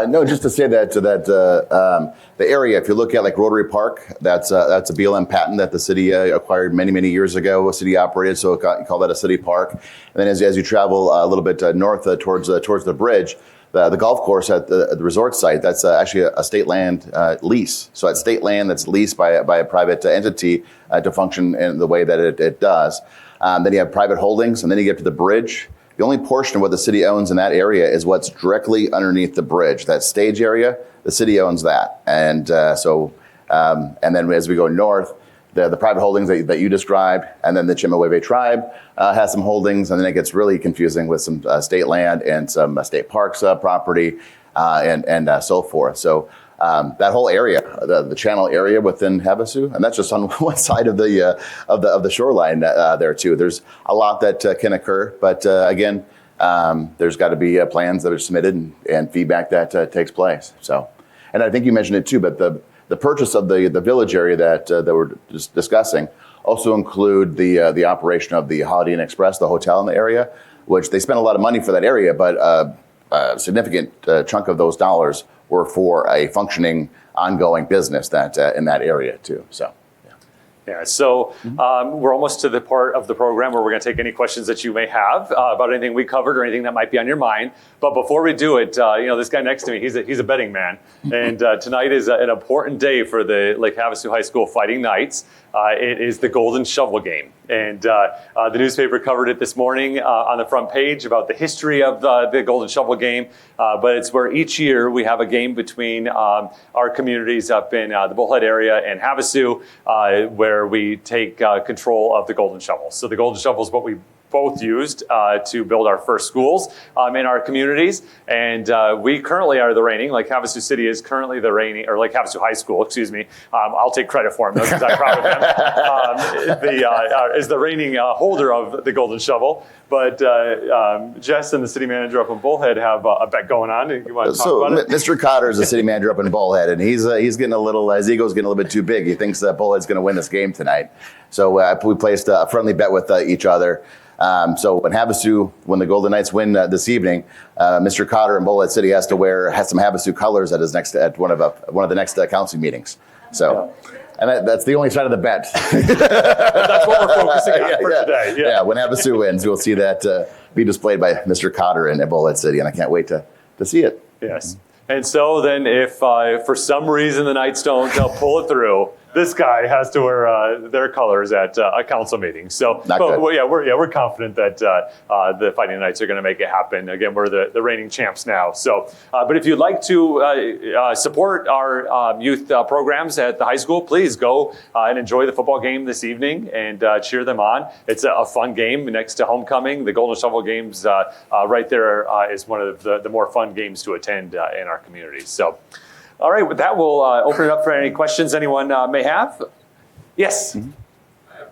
No, just to say that the area, if you look at like Rotary Park, that's a BLM patent that the city acquired many, many years ago, a city operated, so you call that a city park. And then as you travel a little bit north towards the bridge, the golf course at the resort site, that's actually a state land lease. So it's state land that's leased by a private entity to function in the way that it does. Then you have private holdings, and then you get to the bridge. The only portion of what the city owns in that area is what's directly underneath the bridge. That stage area, the city owns that. And and then as we go north, the private holdings that you described, and then the Chemehueve tribe has some holdings, and then it gets really confusing with some state land and some state parks property and so forth. So that whole area, the channel area within Havasu, and that's just on one side of the shoreline there too. There's a lot that can occur, but again, there's got to be plans that are submitted and feedback that takes place. So. And I think you mentioned it too, but the purchase of the village area that we're just discussing also include the operation of the Holiday Inn Express, the hotel in the area, which they spent a lot of money for that area, but a significant chunk of those dollars were for a functioning, ongoing business that in that area too. So. Yeah, so we're almost to the part of the program where we're going to take any questions that you may have about anything we covered or anything that might be on your mind. But before we do it, this guy next to me, he's a betting man. And tonight is an important day for the Lake Havasu High School Fighting Knights. It is the Golden Shovel game. And the newspaper covered it this morning on the front page about the history of the Golden Shovel game. But it's where each year we have a game between our communities up in the Bullhead area and Havasu, where we take control of the Golden Shovel. So the Golden Shovel is what we both used to build our first schools in our communities. And we currently are the reigning, Lake Havasu City is currently the reigning, or Lake Havasu High School, excuse me. I'll take credit for them because I'm proud of them. Is the reigning holder of the Golden Shovel. But Jess and the city manager up in Bullhead have a bet going on. You want to talk about it? Mr. Cotter is the city manager up in Bullhead, and he's getting a little, his ego's getting a little bit too big. He thinks that Bullhead's going to win this game tonight. So we placed a friendly bet with each other. So when Havasu, when the Golden Knights win this evening, Mr. Cotter in Bullhead City has some Havasu colors at one of the next council meetings. So. Yeah. And that's the only side of the bet. That's what we're focusing on for today. Yeah, when Havasu wins, we'll see that be displayed by Mr. Cotter in Bullhead City, and I can't wait to see it. Yes. And so then if for some reason the Knights don't pull it through, this guy has to wear their colors at a council meeting. So, we're confident that the Fighting Knights are going to make it happen. Again, we're the reigning champs now. So, but if you'd like to support our youth programs at the high school, please go and enjoy the football game this evening and cheer them on. It's a fun game next to homecoming. The Golden Shovel games right there is one of the more fun games to attend in our community. So. All right, with that, we'll open it up for any questions anyone may have. Yes? Mm-hmm. I have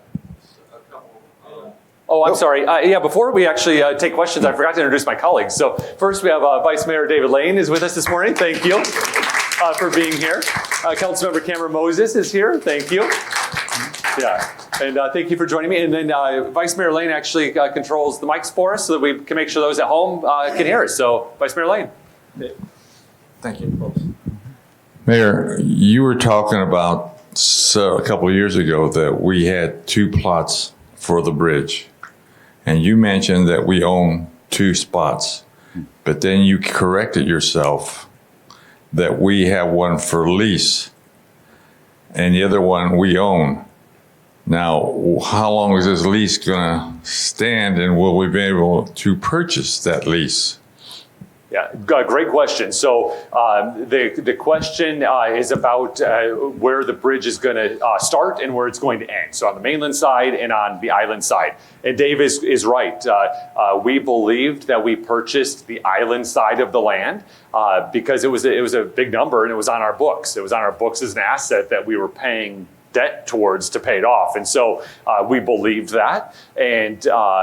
a couple. I'm sorry. Before we actually take questions, I forgot to introduce my colleagues. So first, we have Vice Mayor David Lane is with us this morning. Thank you for being here. Councilmember Cameron Moses is here. Thank you. Yeah, and thank you for joining me. And then Vice Mayor Lane actually controls the mics for us so that we can make sure those at home can hear us. So, Vice Mayor Lane. Thank you, folks. Mayor, you were talking about a couple of years ago that we had 2 plots for the bridge. And you mentioned that we own 2 spots. But then you corrected yourself that we have one for lease and the other one we own. Now, how long is this lease going to stand, and will we be able to purchase that lease? Yeah, great question. So the question is about where the bridge is going to start and where it's going to end. So on the mainland side and on the island side. And Dave is right. We believed that we purchased the island side of the land because it was a big number and it was on our books. It was on our books as an asset that we were paying debt towards to pay it off. And so we believed that. And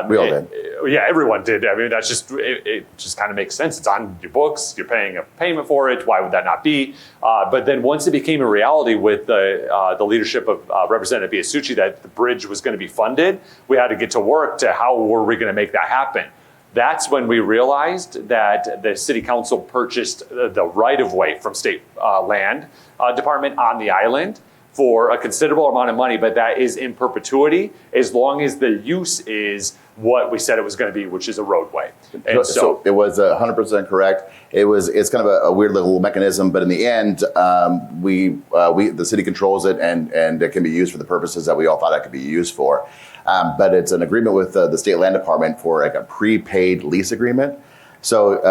we all did. Yeah, everyone did. I mean, that's just, it just kind of makes sense. It's on your books. You're paying a payment for it. Why would that not be? But then once it became a reality with the leadership of Representative Biasucci that the bridge was going to be funded, we had to get to work to how were we going to make that happen. That's when we realized that the city council purchased the right-of-way from state land department on the island for a considerable amount of money, but that is in perpetuity as long as the use is what we said it was going to be, which is a roadway. And so it was 100% correct. It's kind of a weird little mechanism, but in the end, the city controls it and it can be used for the purposes that we all thought it could be used for. But it's an agreement with the state land department for like a prepaid lease agreement. So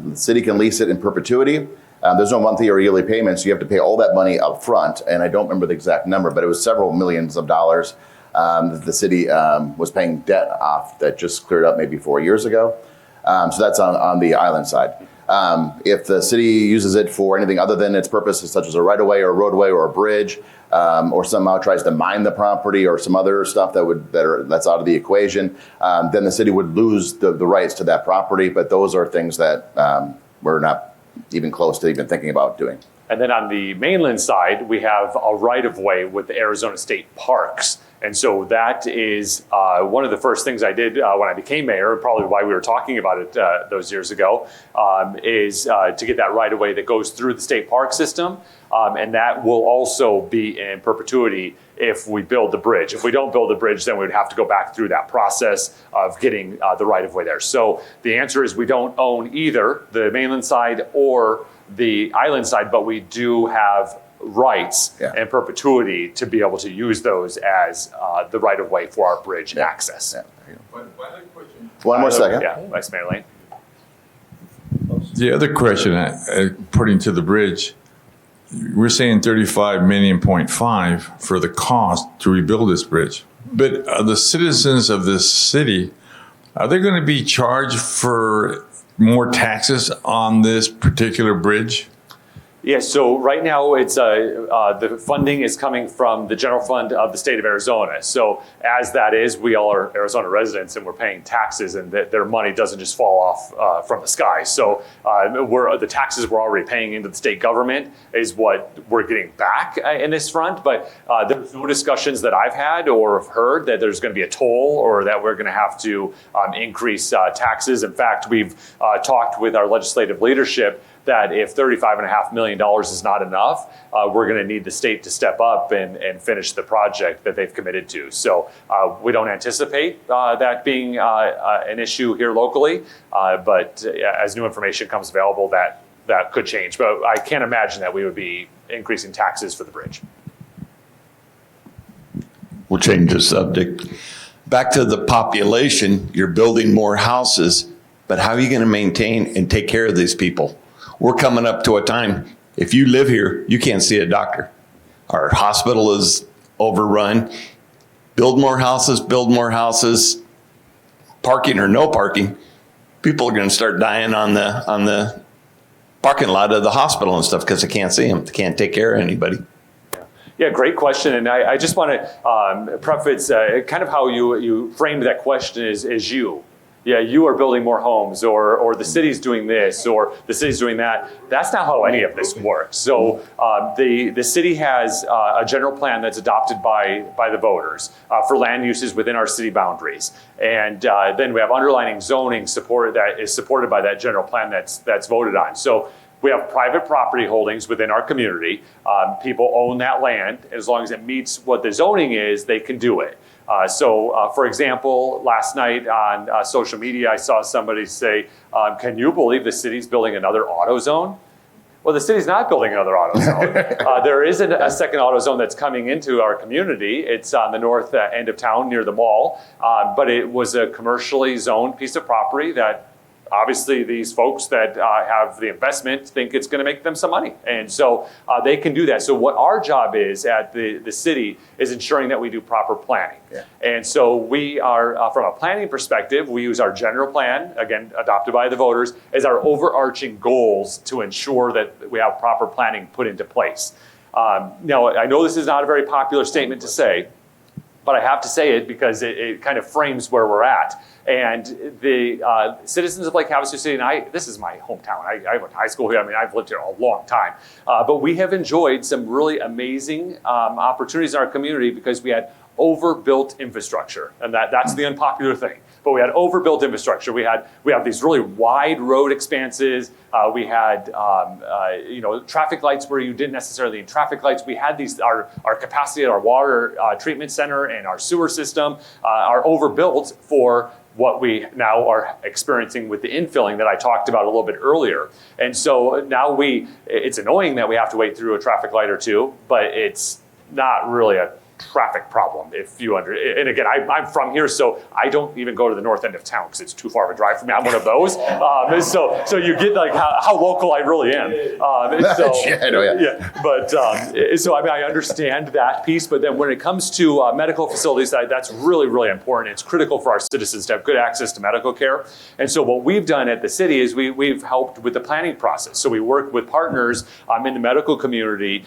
the city can lease it in perpetuity. There's no monthly or yearly payments. You have to pay all that money up front. And I don't remember the exact number, but it was several millions of dollars that the city was paying debt off that just cleared up maybe 4 years ago. So that's on the island side. If the city uses it for anything other than its purposes, such as a right-of-way or a roadway or a bridge, or somehow tries to mine the property or some other stuff that's out of the equation, then the city would lose the rights to that property. But those are things that we're not even close to even thinking about doing. And then on the mainland side, we have a right-of-way with the Arizona State Parks. And so that is one of the first things I did when I became mayor, probably why we were talking about it those years ago, is to get that right-of-way that goes through the state park system. And that will also be in perpetuity if we build the bridge. If we don't build the bridge, then we would have to go back through that process of getting the right-of-way there. So the answer is we don't own either the mainland side or the island side, but we do have rights and perpetuity to be able to use those as the right-of-way for our bridge access. One more second. Yeah, Vice Mayor Lane. The other question, putting to the bridge, we're saying 35.5 million for the cost to rebuild this bridge. But the citizens of this city, are they going to be charged for more taxes on this particular bridge? Yeah, so right now it's the funding is coming from the general fund of the state of Arizona. So as that is, we all are Arizona residents and we're paying taxes, and their money doesn't just fall off from the sky. So the taxes we're already paying into the state government is what we're getting back in this front. But there's no discussions that I've had or have heard that there's going to be a toll or that we're going to have to increase taxes. In fact, we've talked with our legislative leadership that if $35.5 million is not enough, we're going to need the state to step up and finish the project that they've committed to. So we don't anticipate that being an issue here locally, but as new information comes available, that could change. But I can't imagine that we would be increasing taxes for the bridge. We'll change the subject. Back to the population, you're building more houses, but how are you going to maintain and take care of these people? We're coming up to a time, if you live here, you can't see a doctor. Our hospital is overrun. Build more houses, parking or no parking. People are going to start dying on the parking lot of the hospital and stuff because they can't see them. They can't take care of anybody. Yeah, great question. And I just want to preface kind of how you framed that question is you. Yeah, you are building more homes, or the city's doing this, or the city's doing that. That's not how any of this works. So the city has a general plan that's adopted by the voters for land uses within our city boundaries. And then we have underlying zoning support that is supported by that general plan that's voted on. So we have private property holdings within our community. People own that land. As long as it meets what the zoning is, they can do it. For example, last night on social media, I saw somebody say, can you believe the city's building another AutoZone? Well, the city's not building another AutoZone. There is a second AutoZone that's coming into our community. It's on the north end of town near the mall, but it was a commercially zoned piece of property that obviously these folks that have the investment think it's going to make them some money. And so they can do that. So what our job is at the city is ensuring that we do proper planning. Yeah. And so we are, from a planning perspective, we use our general plan, again, adopted by the voters, as our overarching goals to ensure that we have proper planning put into place. Now, I know this is not a very popular statement to say, but I have to say it because it kind of frames where we're at. And the citizens of Lake Havasu City, and this is my hometown. I went to high school here. I mean, I've lived here a long time. But we have enjoyed some really amazing opportunities in our community because we had overbuilt infrastructure. And that's the unpopular thing. But we had overbuilt infrastructure. We have these really wide road expanses. We had traffic lights where you didn't necessarily need traffic lights. We had our capacity at our water treatment center and our sewer system are overbuilt for what we now are experiencing with the infilling that I talked about a little bit earlier. And so now it's annoying that we have to wait through a traffic light or two, but it's not really a traffic problem and again, I'm from here, so I don't even go to the north end of town because it's too far of a drive for me. I'm one of those. So you get like how local I really am. So I mean, I understand that piece, but then when it comes to medical facilities, that's really, really important. It's critical for our citizens to have good access to medical care. And so what we've done at the city is we've helped with the planning process. So we work with partners in the medical community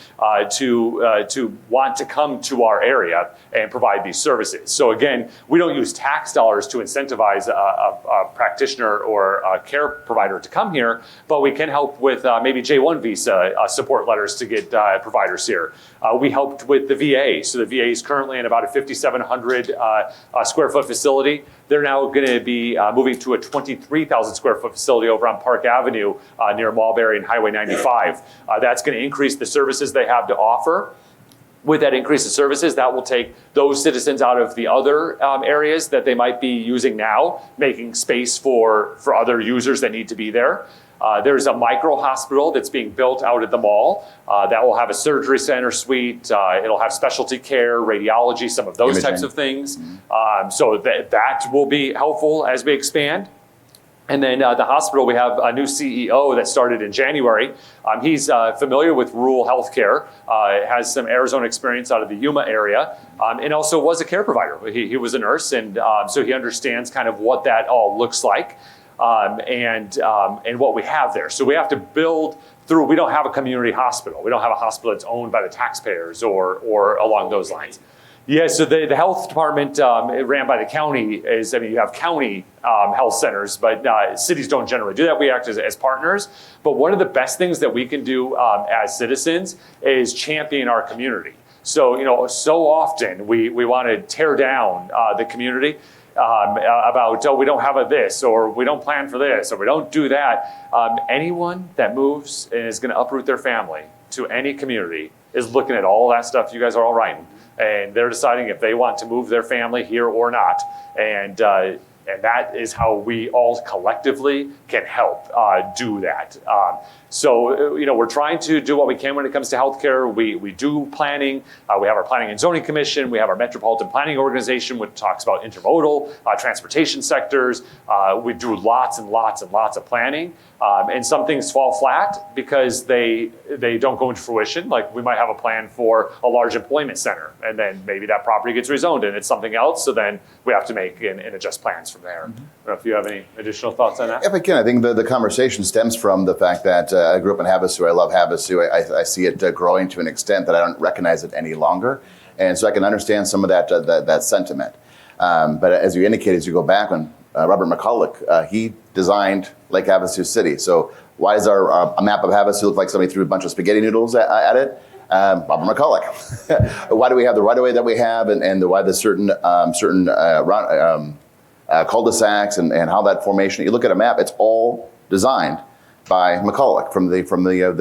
to want to come to our our area and provide these services. So again, we don't use tax dollars to incentivize a practitioner or a care provider to come here, but we can help with maybe J1 visa support letters to get providers here. We helped with the VA. So the VA is currently in about a 5,700 square foot facility. They're now going to be moving to a 23,000 square foot facility over on Park Avenue near Mulberry and Highway 95. That's going to increase the services they have to offer. With that increase in services, that will take those citizens out of the other areas that they might be using now, making space for other users that need to be there. There's a micro hospital that's being built out at the mall that will have a surgery center suite. It'll have specialty care, radiology, some of those types of things. So that will be helpful as we expand. And then the hospital, we have a new CEO that started in January. He's familiar with rural healthcare, has some Arizona experience out of the Yuma area, and also was a care provider. He was a nurse, and so he understands kind of what that all looks like. And what we have there. So we have to build through, we don't have a community hospital. We don't have a hospital that's owned by the taxpayers or along those lines. Yeah, so the health department ran by the county is, you have county health centers, but cities don't generally do that. We act as partners. But one of the best things that we can do as citizens is champion our community. So, so often we want to tear down the community. About, we don't have this, or we don't plan for this, or we don't do that. Anyone that moves and is going to uproot their family to any community is looking at all that stuff you guys are all writing, and they're deciding if they want to move their family here or not. And that is how we all collectively can help do that. So, we're trying to do what we can when it comes to healthcare. We do planning. We have our Planning and Zoning Commission. We have our Metropolitan Planning Organization, which talks about intermodal, transportation sectors. We do lots and lots and lots of planning. And some things fall flat because they don't go into fruition. Like we might have a plan for a large employment center, and then maybe that property gets rezoned and it's something else. So then we have to make and adjust plans from there. Mm-hmm. I don't know if you have any additional thoughts on that. If I can, I think the conversation stems from the fact that I grew up in Havasu. I love Havasu. I see it growing to an extent that I don't recognize it any longer. And so I can understand some of that sentiment. But as you indicated, as you go back when Robert McCulloch, he designed Lake Havasu City. So why does a map of Havasu look like somebody threw a bunch of spaghetti noodles at it? Robert McCulloch. Why do we have the right-of-way that we have, and why the certain cul-de-sacs and how that formation? You look at a map; it's all designed by McCulloch from the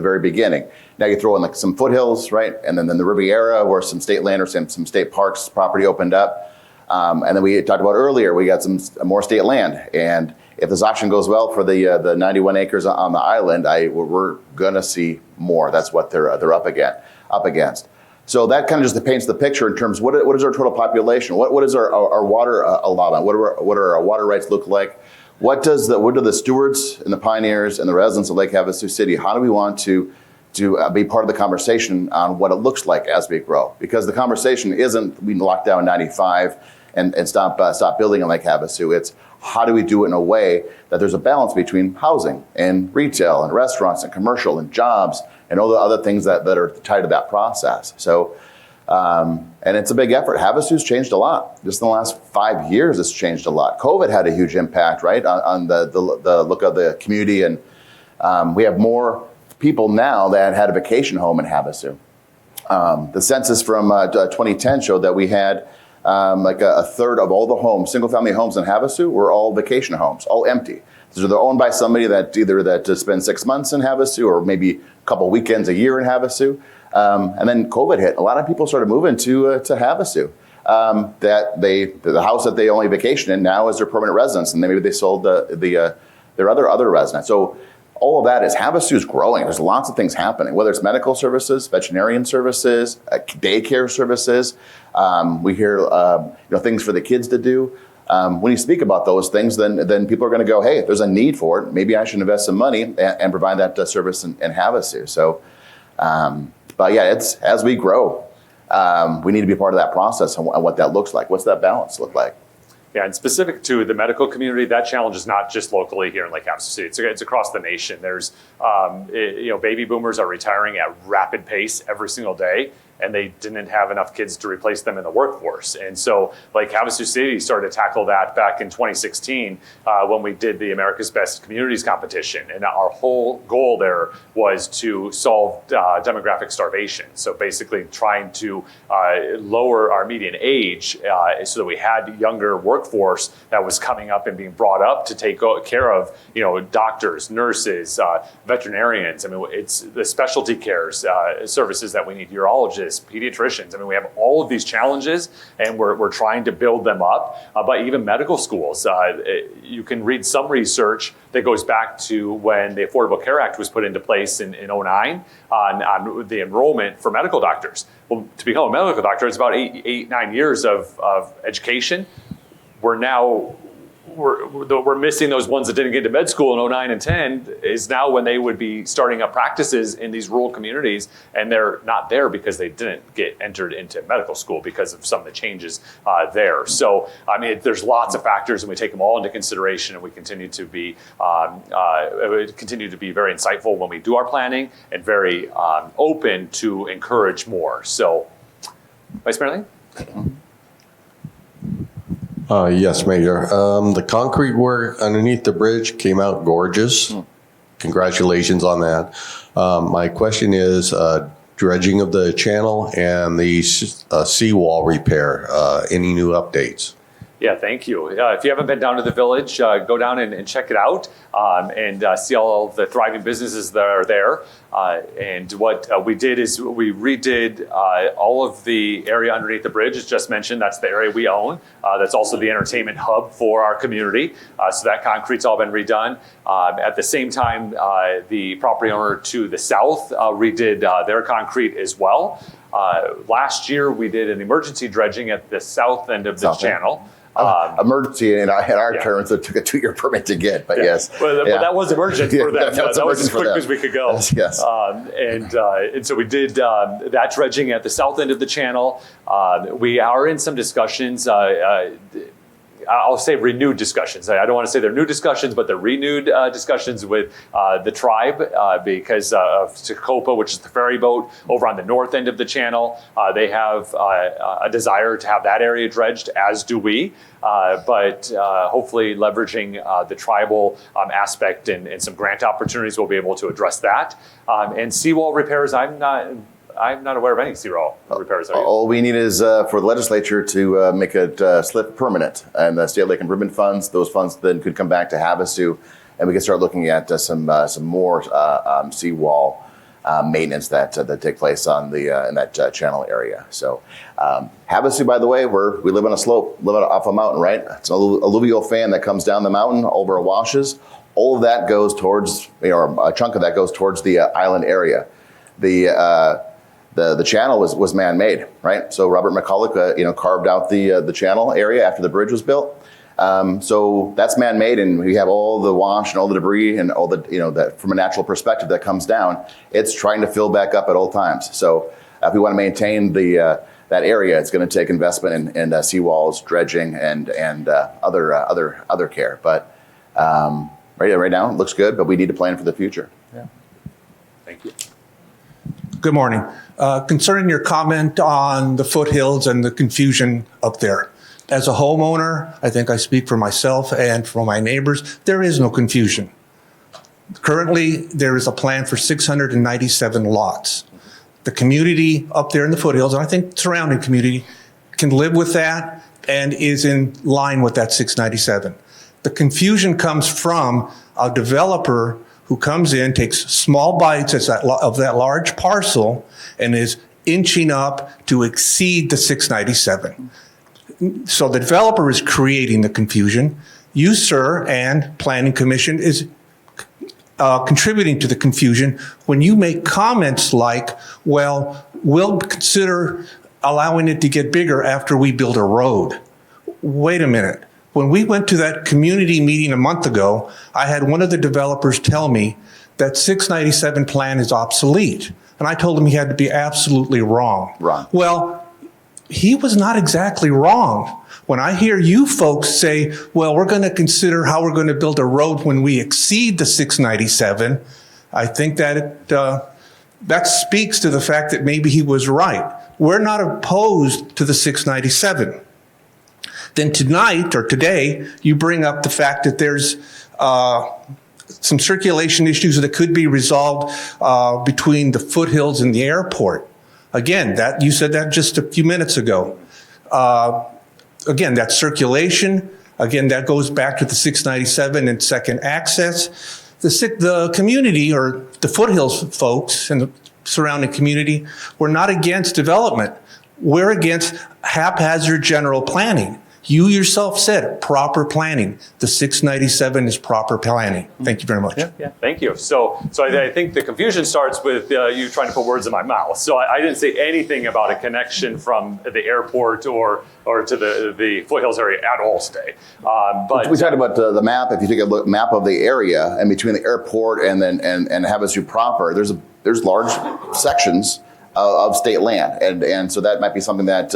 very beginning. Now you throw in like some foothills, right, and then the Riviera, where some state land or some state parks property opened up, and then we talked about earlier, we got some more state land, and if this auction goes well for the 91 acres on the island, we're gonna see more. That's what they're up against. So that kind of just paints the picture in terms of what is our total population? What is our water allotment? What are our water rights look like? What do the stewards and the pioneers and the residents of Lake Havasu City, how do we want to be part of the conversation on what it looks like as we grow? Because the conversation isn't we lock down 95 and stop building in Lake Havasu. It's how do we do it in a way that there's a balance between housing and retail and restaurants and commercial and jobs and all the other things that are tied to that process. So, and it's a big effort. Havasu's changed a lot. Just in the last 5 years, it's changed a lot. COVID had a huge impact, right, on the look of the community. And we have more people now that had a vacation home in Havasu. The census from 2010 showed that we had like a third of all the homes, single-family homes in Havasu, were all vacation homes, all empty. So they're owned by somebody that either spends 6 months in Havasu or maybe a couple weekends a year in Havasu. And then COVID hit. A lot of people started moving to Havasu. The house that they only vacation in now is their permanent residence, and then maybe they sold their other residence. So all of that is Havasu's growing. There's lots of things happening, whether it's medical services, veterinarian services, daycare services. We hear things for the kids to do. When you speak about those things, then people are going to go, hey, if there's a need for it, maybe I should invest some money and provide that service in Havasu. So, but yeah, it's as we grow, we need to be part of that process and what that looks like. What's that balance look like? Yeah, and specific to the medical community, that challenge is not just locally here in Lake Havasu City. It's across the nation. There's, baby boomers are retiring at rapid pace every single day, and they didn't have enough kids to replace them in the workforce. And so Lake Havasu City started to tackle that back in 2016 when we did the America's Best Communities competition. And our whole goal there was to solve demographic starvation. So basically trying to lower our median age so that we had younger workforce that was coming up and being brought up to take care of, doctors, nurses, veterinarians. I mean, it's the specialty cares services that we need, urologists, pediatricians. I mean, we have all of these challenges, and we're trying to build them up. But even medical schools, you can read some research that goes back to when the Affordable Care Act was put into place in 2009 on the enrollment for medical doctors. Well, to become a medical doctor, it's about 9 years of education. We're missing those ones that didn't get to med school in 2009 and 10 is now when they would be starting up practices in these rural communities, and they're not there because they didn't get entered into medical school because of some of the changes there. So, I mean, there's lots of factors, and we take them all into consideration, and we continue to be very insightful when we do our planning and very open to encourage more. So, Vice Mayor Ling? Yes, Mayor. The concrete work underneath the bridge came out gorgeous. Congratulations on that. My question is dredging of the channel and the seawall repair. Any new updates? Yeah, thank you. If you haven't been down to the village, go down and check it out and see all of the thriving businesses that are there. And what we did is we redid all of the area underneath the bridge. As just mentioned, that's the area we own. That's also the entertainment hub for our community. So that concrete's all been redone. At the same time, the property owner to the south redid their concrete as well. Last year, we did an emergency dredging at the south end of the channel. Emergency in our terms, it took a 2-year permit to get, but yes. Well, that was emergent for them. That was as quick as we could go. Yes. And so we did that dredging at the south end of the channel. We are in some discussions. I'll say renewed discussions. I don't want to say they're new discussions, but they're renewed discussions with the tribe because of Tecopa, which is the ferry boat over on the north end of the channel. They have a desire to have that area dredged, as do we. But hopefully leveraging the tribal aspect and some grant opportunities, we'll be able to address that. And seawall repairs, I'm not aware of any seawall repairs. All we need is for the legislature to make it slip permanent, and the State Lake Improvement Funds. Those funds then could come back to Havasu, and we can start looking at some more seawall maintenance that take place on the in that channel area. So Havasu, by the way, we live on a slope, off a mountain, right? It's an alluvial fan that comes down the mountain over washes. All of that goes towards, or a chunk of that goes towards the island area. The channel was man-made, right? So Robert McCulloch, carved out the channel area after the bridge was built. So that's man-made, and we have all the wash and all the debris and all the, that from a natural perspective that comes down. It's trying to fill back up at all times. So if we want to maintain that area, it's going to take investment in seawalls, dredging, and other care. But right now it looks good, but we need to plan for the future. Yeah. Thank you. Good morning. Concerning your comment on the foothills and the confusion up there, as a homeowner, I think I speak for myself and for my neighbors, there is no confusion. Currently, there is a plan for 697 lots. The community up there in the foothills, and I think surrounding community, can live with that and is in line with that 697. The confusion comes from a developer who comes in, takes small bites of that large parcel, and is inching up to exceed the 697. So the developer is creating the confusion. You, sir, and Planning Commission is contributing to the confusion when you make comments like, well, we'll consider allowing it to get bigger after we build a road. Wait a minute. When we went to that community meeting a month ago, I had one of the developers tell me that 697 plan is obsolete. And I told him he had to be absolutely wrong. Wrong. Well, he was not exactly wrong. When I hear you folks say, well, we're going to consider how we're going to build a road when we exceed the 697, I think that that speaks to the fact that maybe he was right. we're not opposed to the 697. Then tonight or today, you bring up the fact that there's some circulation issues that could be resolved between the foothills and the airport. Again, that you said that just a few minutes ago. Again, that circulation, again, that goes back to the 697 and second access. The community or the foothills folks and the surrounding community, we're not against development. We're against haphazard general planning. You yourself said proper planning. The 697 is proper planning. Thank you very much. Yeah, thank you. So I think the confusion starts with you trying to put words in my mouth. So I didn't say anything about a connection from the airport or to the foothills area at all today. But We talked about the map. If you take a look map of the area and between the airport and then and Havasu proper, there's large sections of state land, and so that might be something that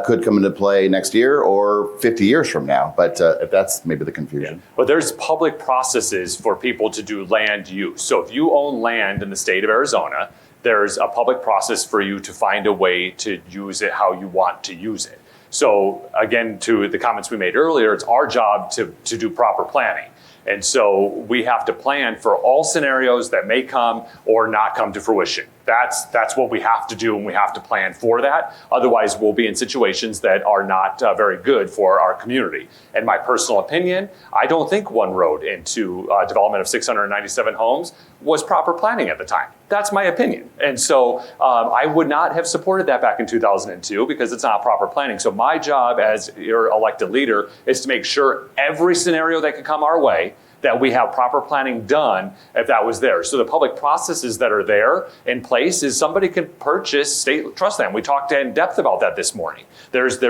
could come into play next year or 50 years from now. But if that's maybe the confusion. But there's public processes for people to do land use. So if you own land in the state of Arizona, there's a public process for you to find a way to use it how you want to use it. So again, to the comments we made earlier, it's our job to do proper planning. And so we have to plan for all scenarios that may come or not come to fruition. That's what we have to do, and we have to plan for that. Otherwise, we'll be in situations that are not very good for our community. In my personal opinion, I don't think one road into development of 697 homes was proper planning at the time. That's my opinion. And so I would not have supported that back in 2002 because it's not proper planning. So my job as your elected leader is to make sure every scenario that could come our way, that we have proper planning done if that was there. So the public processes that are there in place is somebody can purchase state trust land. We talked in depth about that this morning. There's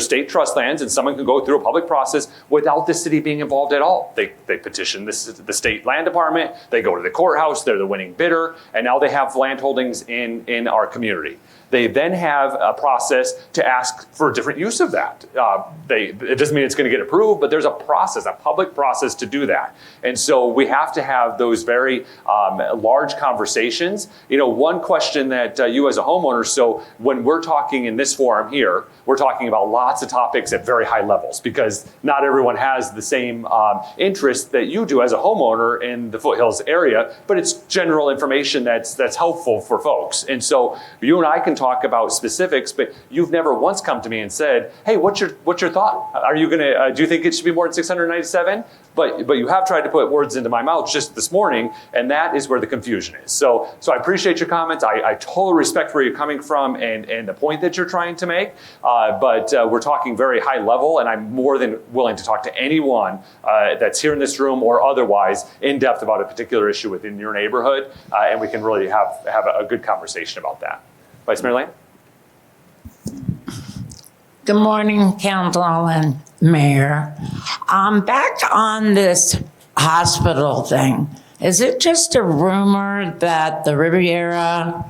state trust lands, and someone can go through a public process without the city being involved at all. They petition the state land department, they go to the courthouse, they're the winning bidder, and now they have land holdings in our community. They then have a process to ask for a different use of that. It doesn't mean it's going to get approved, but there's a process, a public process to do that. And so we have to have those very large conversations. You know, one question that you as a homeowner, so when we're talking in this forum here, we're talking about lots of topics at very high levels because not everyone has the same interest that you do as a homeowner in the foothills area, but it's general information that's helpful for folks. And so you and I can talk about specifics, but you've never once come to me and said, "Hey, what's your thought? Are you gonna do you think it should be more than 697?" But you have tried to put words into my mouth just this morning, and that is where the confusion is. So I appreciate your comments. I totally respect where you're coming from and the point that you're trying to make. But we're talking very high level, and I'm more than willing to talk to anyone that's here in this room or otherwise in depth about a particular issue within your neighborhood, and we can really have a good conversation about that. Vice Mayor Lane? Good morning, Council and Mayor. Back on this hospital thing, is it just a rumor that the Riviera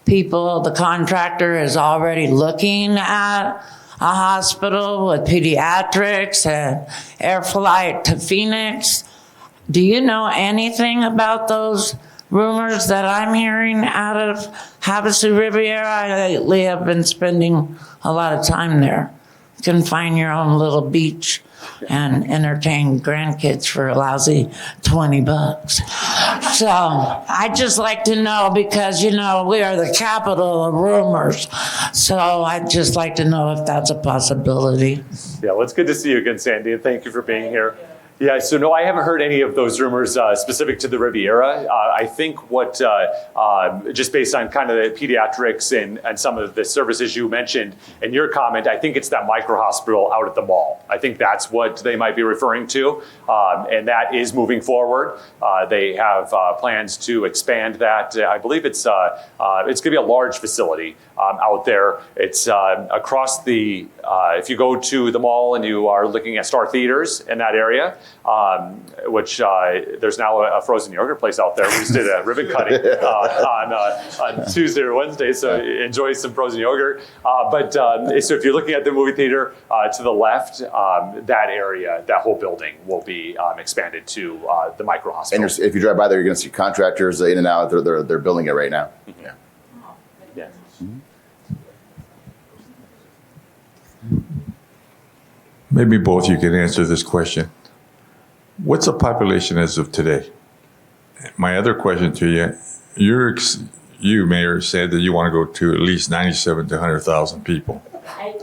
people, the contractor, is already looking at a hospital with pediatrics and air flight to Phoenix? Do you know anything about those rumors that I'm hearing out of Havasu Riviera? I lately have been spending a lot of time there. You can find your own little beach and entertain grandkids for a lousy $20. So I'd just like to know because, you know, we are the capital of rumors. So I'd just like to know if that's a possibility. Yeah, well, it's good to see you again, Sandy, and thank you for being here. Yeah, so no, I haven't heard any of those rumors specific to the Riviera. I think what, just based on kind of the pediatrics and some of the services you mentioned in your comment, I think it's that micro hospital out at the mall. I think that's what they might be referring to, and that is moving forward. They have plans to expand that. I believe it's going to be a large facility out there. It's across the, if you go to the mall and you are looking at Star Theaters in that area, which there's now a frozen yogurt place out there. We just did a ribbon cutting on Tuesday or Wednesday, so enjoy some frozen yogurt. But so if you're looking at the movie theater to the left, that area, that whole building will be expanded to the micro hospital. And if you drive by there, you're going to see contractors in and out. They're building it right now. Yeah. Maybe both you can answer this question. What's the population as of today? My other question to you, you, Mayor, said that you want to go to at least 97 to 100,000 people.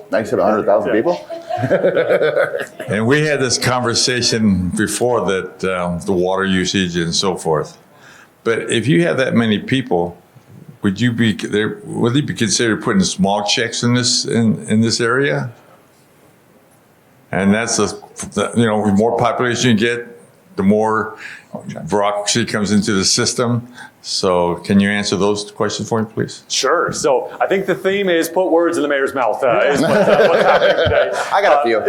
100,000 people? And we had this conversation before that, the water usage and so forth. But if you have that many people, would you be considered putting small checks in this area? And that's the more population you get, the more bureaucracy comes into the system. So can you answer those questions for me, please? Sure. So I think the theme is put words in the mayor's mouth. Is what's happening today. I got a few.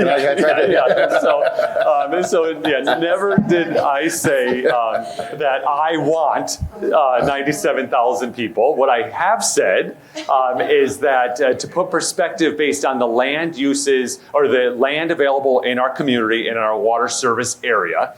Never did I say that I want 97,000 people. What I have said is that to put perspective based on the land uses or the land available in our community, in our water service area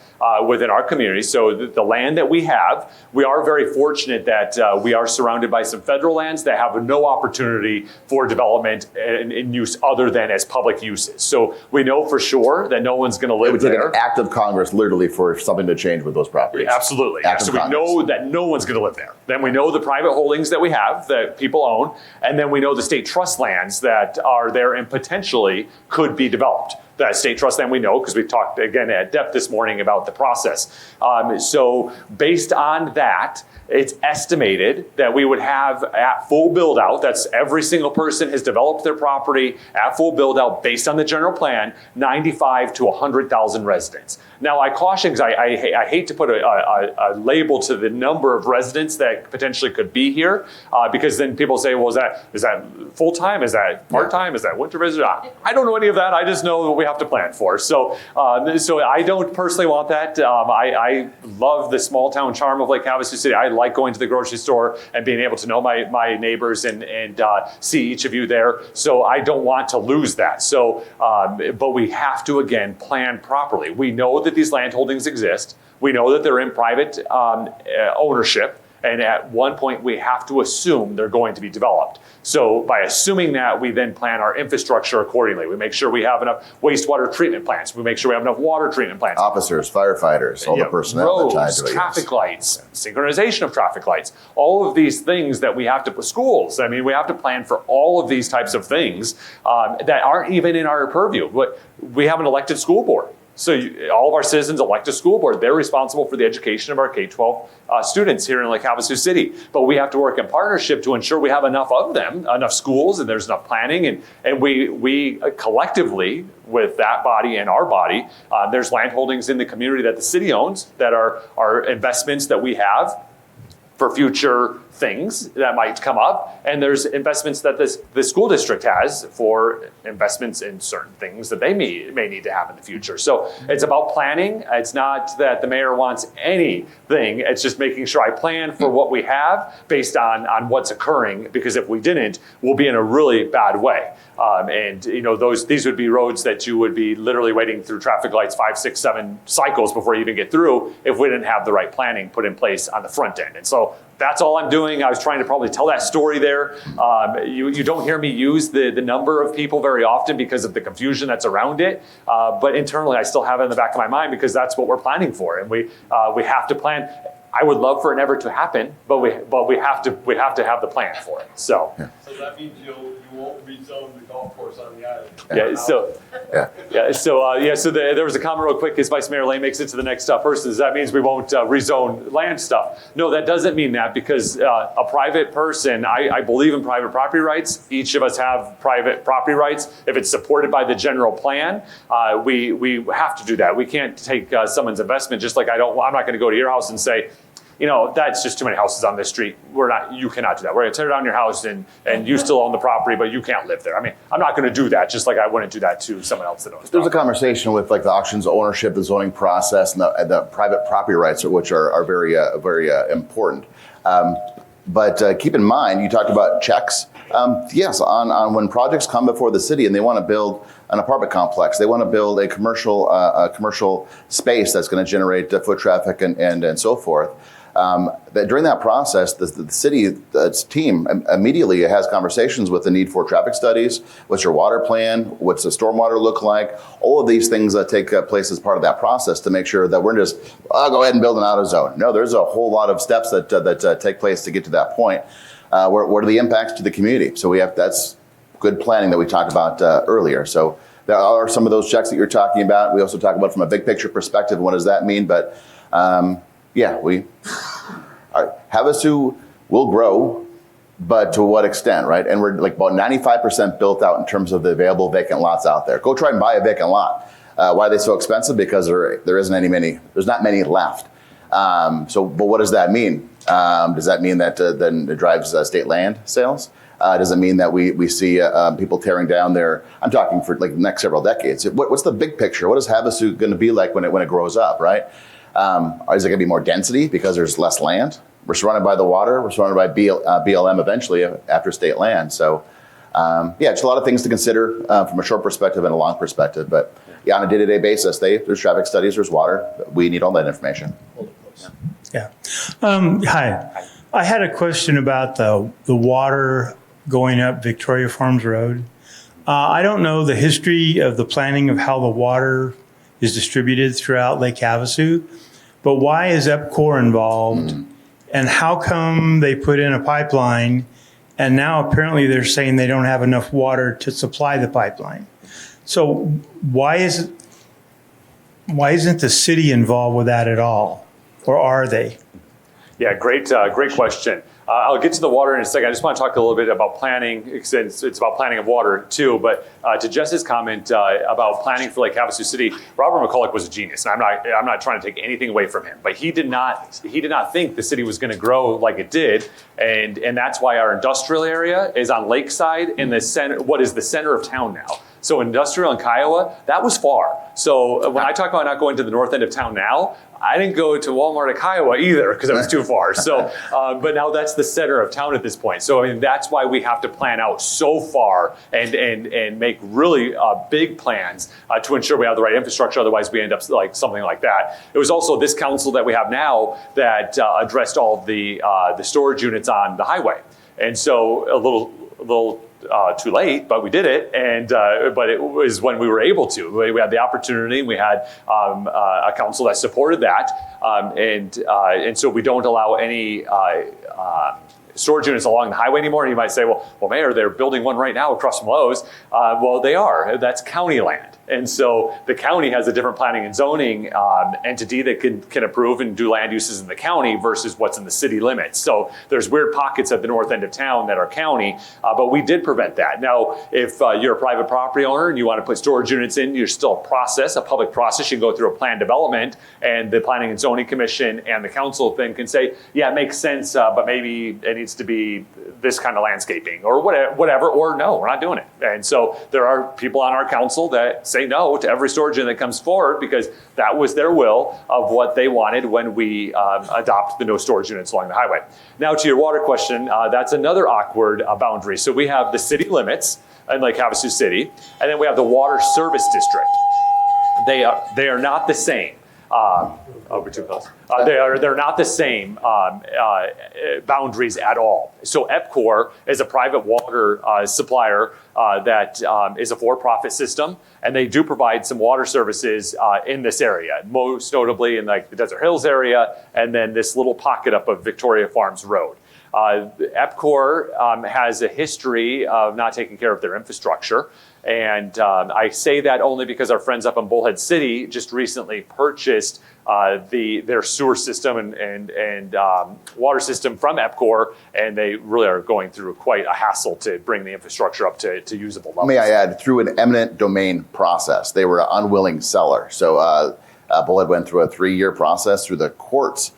within our community. So the land that we have, we are very fortunate that we are surrounded by some federal lands that have no opportunity for development and use other than as public uses. So we know for sure that no one's going to It live would take there. an act of Congress literally for something to change with those properties. Absolutely. Act of So we Congress. know that no one's going to live there. Then we know the private holdings that we have that people own. And then we know the state trust lands that are there and potentially could be developed. That state trust land we know because we've talked again at depth this morning about the process. So based on that, it's estimated that we would have at full build out, that's every single person has developed their property at full build out based on the general plan, 95 to 100,000 residents. Now I caution because I hate to put a label to the number of residents that potentially could be here because then people say, well, is that full time? Is that part time? Is that winter visitor? I don't know any of that. I just know what we have to plan for. So I don't personally want that. I love the small town charm of Lake Havasu City. I like going to the grocery store and being able to know my neighbors and see each of you there. So I don't want to lose that. So, but we have to, again, plan properly. We know that these land holdings exist. We know that they're in private ownership. And at one point, we have to assume they're going to be developed. So by assuming that, we then plan our infrastructure accordingly. We make sure we have enough wastewater treatment plants. We make sure we have enough water treatment plants. Officers, firefighters, all the personnel that tied Roads, to it. traffic lights, synchronization of traffic lights, all of these things that we have to put, schools. I mean, we have to plan for all of these types of things that aren't even in our purview. But we have an elected school board. So all of our citizens elect a school board. They're responsible for the education of our K-12 students here in Lake Havasu City. But we have to work in partnership to ensure we have enough of them, enough schools, and there's enough planning. And we collectively, with that body and our body, there's land holdings in the community that the city owns that are investments that we have for future things that might come up, and there's investments that the school district has for investments in certain things that they may need to have in the future. So it's about planning. It's not that the mayor wants anything. It's just making sure I plan for what we have based on what's occurring, because if we didn't, we'll be in a really bad way. And these would be roads that you would be literally waiting through traffic lights 5, 6, 7 cycles before you even get through if we didn't have the right planning put in place on the front end. And so that's all I'm doing. I was trying to probably tell that story there. You don't hear me use the number of people very often because of the confusion that's around it. But internally, I still have it in the back of my mind because that's what we're planning for. And we have to plan. I would love for it never to happen, but we have to have the plan for it. So. Yeah. So that means you won't rezone the golf course on the island. So there was a comment real quick as Vice Mayor Lane makes it to the next person. Does that means we won't rezone land stuff? No, that doesn't mean that, because a private person, I believe in private property rights. Each of us have private property rights. If it's supported by the general plan, we have to do that. We can't take someone's investment, just like I'm not going to go to your house and say, that's just too many houses on this street. You cannot do that. We're going to tear down your house and you still own the property, but you can't live there. I mean, I'm not going to do that, just like I wouldn't do that to someone else that owns There's a property. conversation with like the auctions ownership, the zoning process, and the private property rights, which are very important. But keep in mind, you talked about checks. Yes, on when projects come before the city and they want to build an apartment complex, they want to build a commercial space that's going to generate foot traffic and so forth. that during that process, the city team immediately has conversations with the need for traffic studies. What's your water plan? What's the stormwater look like? All of these things that take place as part of that process to make sure that we're just, go ahead and build an auto zone. No, there's a whole lot of steps that take place to get to that point. What are the impacts to the community? So that's good planning that we talked about earlier. So there are some of those checks that you're talking about. We also talk about from a big picture perspective, what does that mean? But Havasu will grow, but to what extent, right? And we're like about 95% built out in terms of the available vacant lots out there. Go try and buy a vacant lot. Why are they so expensive? Because there's not many left. But what does that mean? Does that mean that then it drives state land sales? Does it mean that we see people tearing down I'm talking for like the next several decades. What's the big picture? What is Havasu going to be like when it grows up, right? Is it going to be more density because there's less land? We're surrounded by the water. We're surrounded by BLM eventually after state land. So, just a lot of things to consider from a short perspective and a long perspective. But on a day-to-day basis, there's traffic studies, there's water. We need all that information. Yeah. Hi. I had a question about the water going up Victoria Farms Road. I don't know the history of the planning of how the water is distributed throughout Lake Havasu, but why is EPCOR involved? And how come they put in a pipeline and now apparently they're saying they don't have enough water to supply the pipeline? So why isn't the city involved with that at all? Or are they? Yeah, great question. I'll get to the water in a second. I just want to talk a little bit about planning, since it's about planning of water too. But to Jess's comment about planning for Lake Havasu City, Robert McCulloch was a genius, and I'm not trying to take anything away from him. But he did not think the city was going to grow like it did, and that's why our industrial area is on Lakeside in the center. What is the center of town now? So industrial in Kiowa, that was far. So when I talk about not going to the north end of town now, I didn't go to Walmart at Kiowa either because it was too far. So, but now that's the center of town at this point. So I mean, that's why we have to plan out so far and make really big plans to ensure we have the right infrastructure. Otherwise, we end up like something like that. It was also this council that we have now that addressed all of the storage units on the highway. And so a little too late, but we did it, and but it was when we were able to. We had the opportunity. We had a council that supported that, and so we don't allow any storage units along the highway anymore. And you might say, well, Mayor, they're building one right now across from Lowe's. Well, they are. That's county land. And so the county has a different planning and zoning entity that can approve and do land uses in the county versus what's in the city limits. So there's weird pockets at the north end of town that are county, but we did prevent that. Now, if you're a private property owner and you want to put storage units in, you're still a public process. You can go through a plan development, and the Planning and Zoning Commission and the council then can say, yeah, it makes sense, but maybe it needs to be this kind of landscaping or whatever, or no, we're not doing it. And so there are people on our council that say no to every storage unit that comes forward because that was their will of what they wanted when we adopt the no storage units along the highway. Now to your water question, that's another awkward boundary. So we have the city limits in Lake Havasu City, and then we have the water service district. They are not the same. Over too close. They're not the same boundaries at all. So EPCOR is a private water supplier that is a for-profit system, and they do provide some water services in this area, most notably in like the Desert Hills area, and then this little pocket up of Victoria Farms Road. EPCOR has a history of not taking care of their infrastructure. And I say that only because our friends up in Bullhead City just recently purchased their sewer system and water system from EPCOR, and they really are going through quite a hassle to bring the infrastructure up to usable levels. May I add, through an eminent domain process, they were an unwilling seller. So Bullhead went through a 3-year process through the courts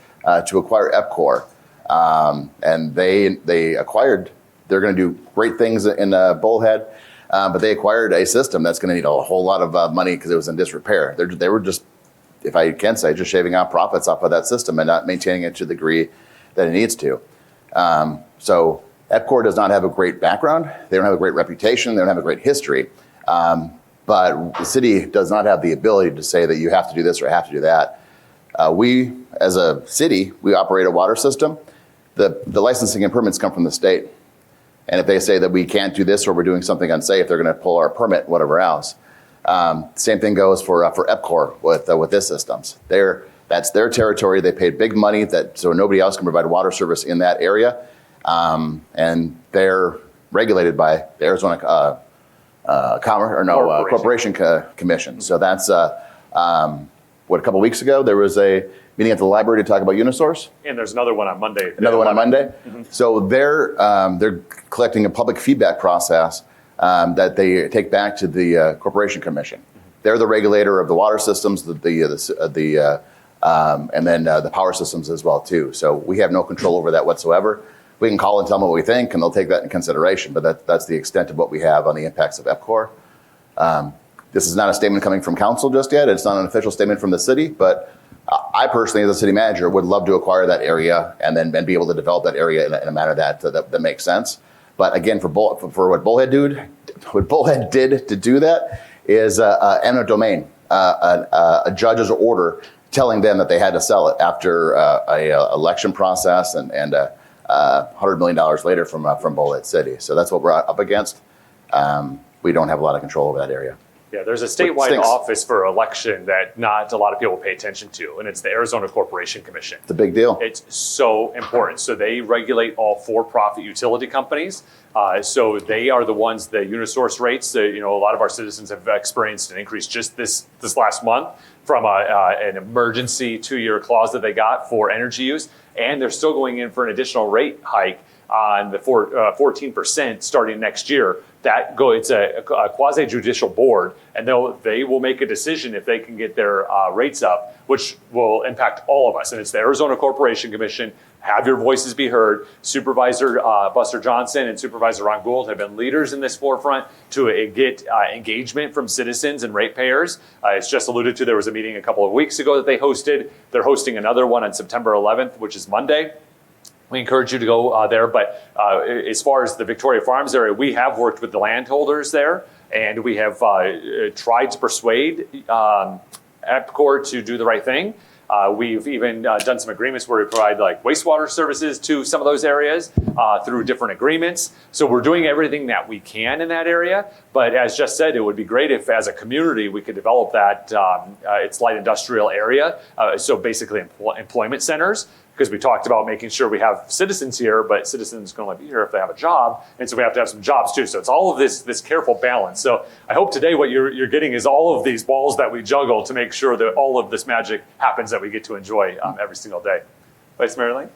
to acquire EPCOR, and they acquired. They're going to do great things in Bullhead. But they acquired a system that's going to need a whole lot of money because it was in disrepair. They were just, if I can say, just shaving out profits off of that system and not maintaining it to the degree that it needs to. So EPCOR does not have a great background. They don't have a great reputation. They don't have a great history. But the city does not have the ability to say that you have to do this or have to do that. We, as a city, we operate a water system. The licensing and permits come from the state. And if they say that we can't do this or we're doing something unsafe, they're going to pull our permit, whatever else. Same thing goes for EPCOR with this systems. That's their territory. They paid big money so nobody else can provide water service in that area. And they're regulated by the Arizona Corporation Commission. So that's a couple weeks ago there was a meeting at the library to talk about Unisource. And there's another one on Monday. Another one on Monday. Mm-hmm. So they're collecting a public feedback process that they take back to the Corporation Commission. They're the regulator of the water systems, and then the power systems as well too. So we have no control over that whatsoever. We can call and tell them what we think, and they'll take that in consideration. But that's the extent of what we have on the impacts of EPCOR. This is not a statement coming from council just yet. It's not an official statement from the city, but I personally, as a city manager, would love to acquire that area and then be able to develop that area in a manner that makes sense. But again, for what Bullhead did to do that is eminent domain, a judge's order telling them that they had to sell it after a election process and $100 million later from Bullhead City. So that's what we're up against. We don't have a lot of control over that area. Yeah, there's a statewide office for election that not a lot of people pay attention to, and it's the Arizona Corporation Commission. It's a big deal. It's so important. So they regulate all for-profit utility companies. So they are the ones, the Unisource rates, a lot of our citizens have experienced an increase just this last month from an emergency 2-year clause that they got for energy use. And they're still going in for an additional rate hike on the 14% starting next year. It's a quasi-judicial board, and they will make a decision if they can get their rates up, which will impact all of us. And it's the Arizona Corporation Commission. Have your voices be heard. Supervisor Buster Johnson and Supervisor Ron Gould have been leaders in this forefront to get engagement from citizens and ratepayers. It's just alluded to. There was a meeting a couple of weeks ago that they hosted. They're hosting another one on September 11th, which is Monday. We encourage you to go there. But as far as the Victoria Farms area, we have worked with the landholders there, and we have tried to persuade EPCOR to do the right thing. We've even done some agreements where we provide wastewater services to some of those areas through different agreements. So we're doing everything that we can in that area. But as just said, it would be great if as a community we could develop that, it's light industrial area. So basically employment centers. Because we talked about making sure we have citizens here, but citizens can only be here if they have a job. And so we have to have some jobs too. So it's all of this careful balance. So I hope today what you're getting is all of these balls that we juggle to make sure that all of this magic happens that we get to enjoy every single day. Vice Mayor Lane?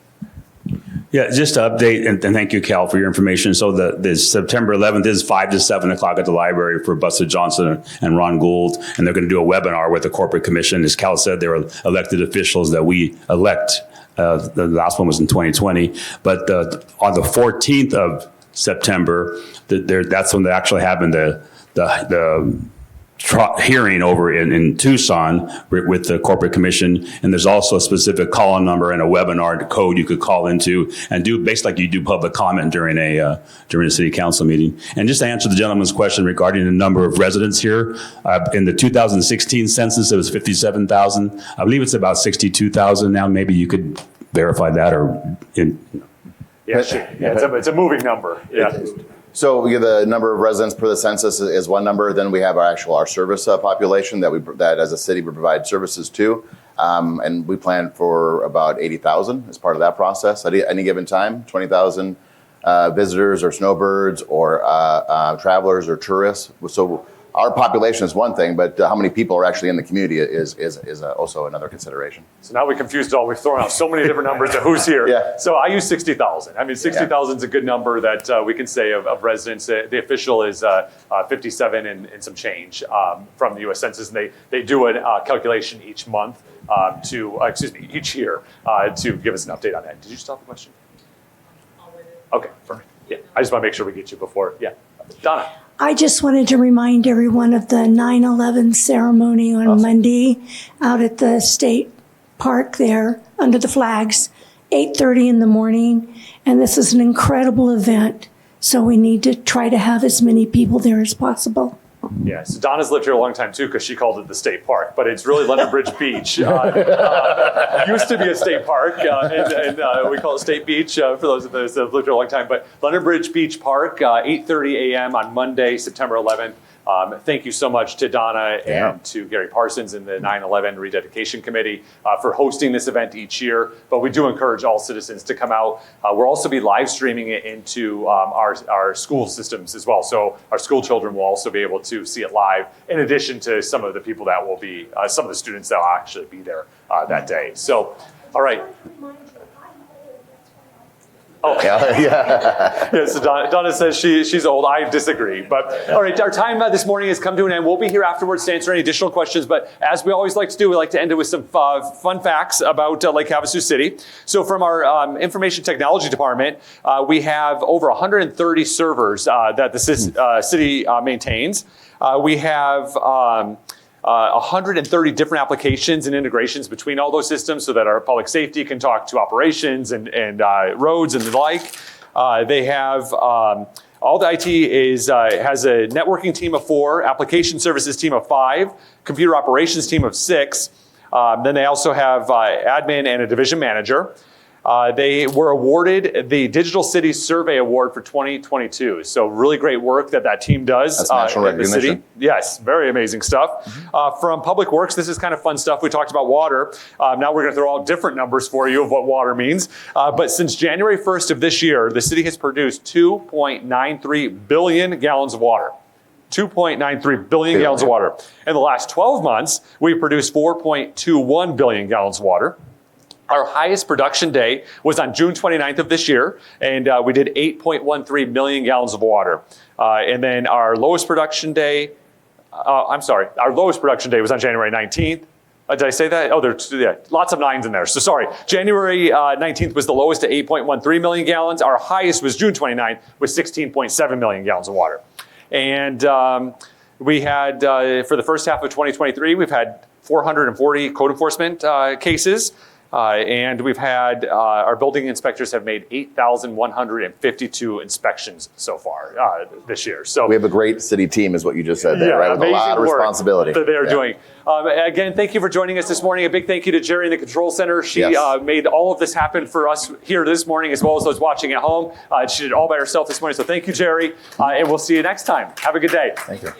Yeah, just to update, and thank you, Cal, for your information. So the September 11th is 5 to 7 o'clock at the library for Buster Johnson and Ron Gould, and they're going to do a webinar with the Corporate Commission. As Cal said, they're elected officials that we elect. The last one was in 2020, but on the 14th of September, that's when they actually having the hearing over in Tucson with the Corporate Commission. And there's also a specific call-in number and a webinar code you could call into and do basically like you do public comment during a city council meeting. And just to answer the gentleman's question regarding the number of residents here, in the 2016 census, it was 57,000. I believe it's about 62,000 now. Maybe you could verify that it's a moving number. Yeah. So we have the number of residents per the census is one number. Then we have our service population that as a city we provide services to, and we plan for about 80,000 as part of that process at any given time. 20,000 visitors or snowbirds or travelers or tourists. So our population is one thing, but how many people are actually in the community is also another consideration. So now we confused it all. We've thrown out so many different numbers of who's here. Yeah. So I use 60,000. I mean, 60,000 is a good number that we can say of residents. The official is 57 and some change from the U.S. Census. And they do a calculation each month each year to give us an update on that. Did you still have a question? Okay, perfect. Yeah, I just want to make sure we get you before. Yeah, Donna. I just wanted to remind everyone of the 9/11 ceremony on Monday out at the state park there under the flags, 8:30 in the morning. And this is an incredible event. So we need to try to have as many people there as possible. Yeah, so Donna's lived here a long time too because she called it the state park, but it's really London Bridge Beach. Used to be a state park, and we call it State Beach for those of us that have lived here a long time. But London Bridge Beach Park, 8:30 a.m. on Monday, September 11th. Thank you so much to Donna and to Gary Parsons and the 9/11 Rededication Committee for hosting this event each year. But we do encourage all citizens to come out. We'll also be live streaming it into our school systems as well. So our school children will also be able to see it live, in addition to some of the people that will be, some of the students that will actually be there that day. So, all right. Oh, yeah. So Donna says she's old. I disagree. But all right, our time this morning has come to an end. We'll be here afterwards to answer any additional questions. But as we always like to do, we like to end it with some fun facts about Lake Havasu City. So from our information technology department, we have over 130 servers that the city maintains. We have 130 different applications and integrations between all those systems so that our public safety can talk to operations and roads and the like. They have all the IT has a networking team of 4, application services team of 5, computer operations team of 6. Then they also have admin and a division manager. They were awarded the Digital City Survey Award for 2022. So really great work that team does. That's national in the city. recognition. Yes, very amazing stuff. From Public Works, this is kind of fun stuff. We talked about water. Now we're going to throw out different numbers for you of what water means. But since January 1st of this year, the city has produced 2.93 billion gallons of water. 2.93 billion gallons of water. In the last 12 months, we've produced 4.21 billion gallons of water. Our highest production day was on June 29th of this year, and we did 8.13 million gallons of water. And then our lowest production day, our lowest production day was on January 19th. Did I say that? Oh, there's lots of 9s in there. So sorry. January 19th was the lowest at 8.13 million gallons. Our highest was June 29th with 16.7 million gallons of water. And we had, for the first half of 2023, we've had 440 code enforcement cases. And we've had, our building inspectors have made 8,152 inspections so far this year. So We have a great city team, is what you just said there, right? With a amazing lot of work responsibility. that they're doing. Again, thank you for joining us this morning. A big thank you to Jerry in the control center. She made all of this happen for us here this morning, as well as those watching at home. She did it all by herself this morning. So thank you, Jerry. And we'll see you next time. Have a good day. Thank you.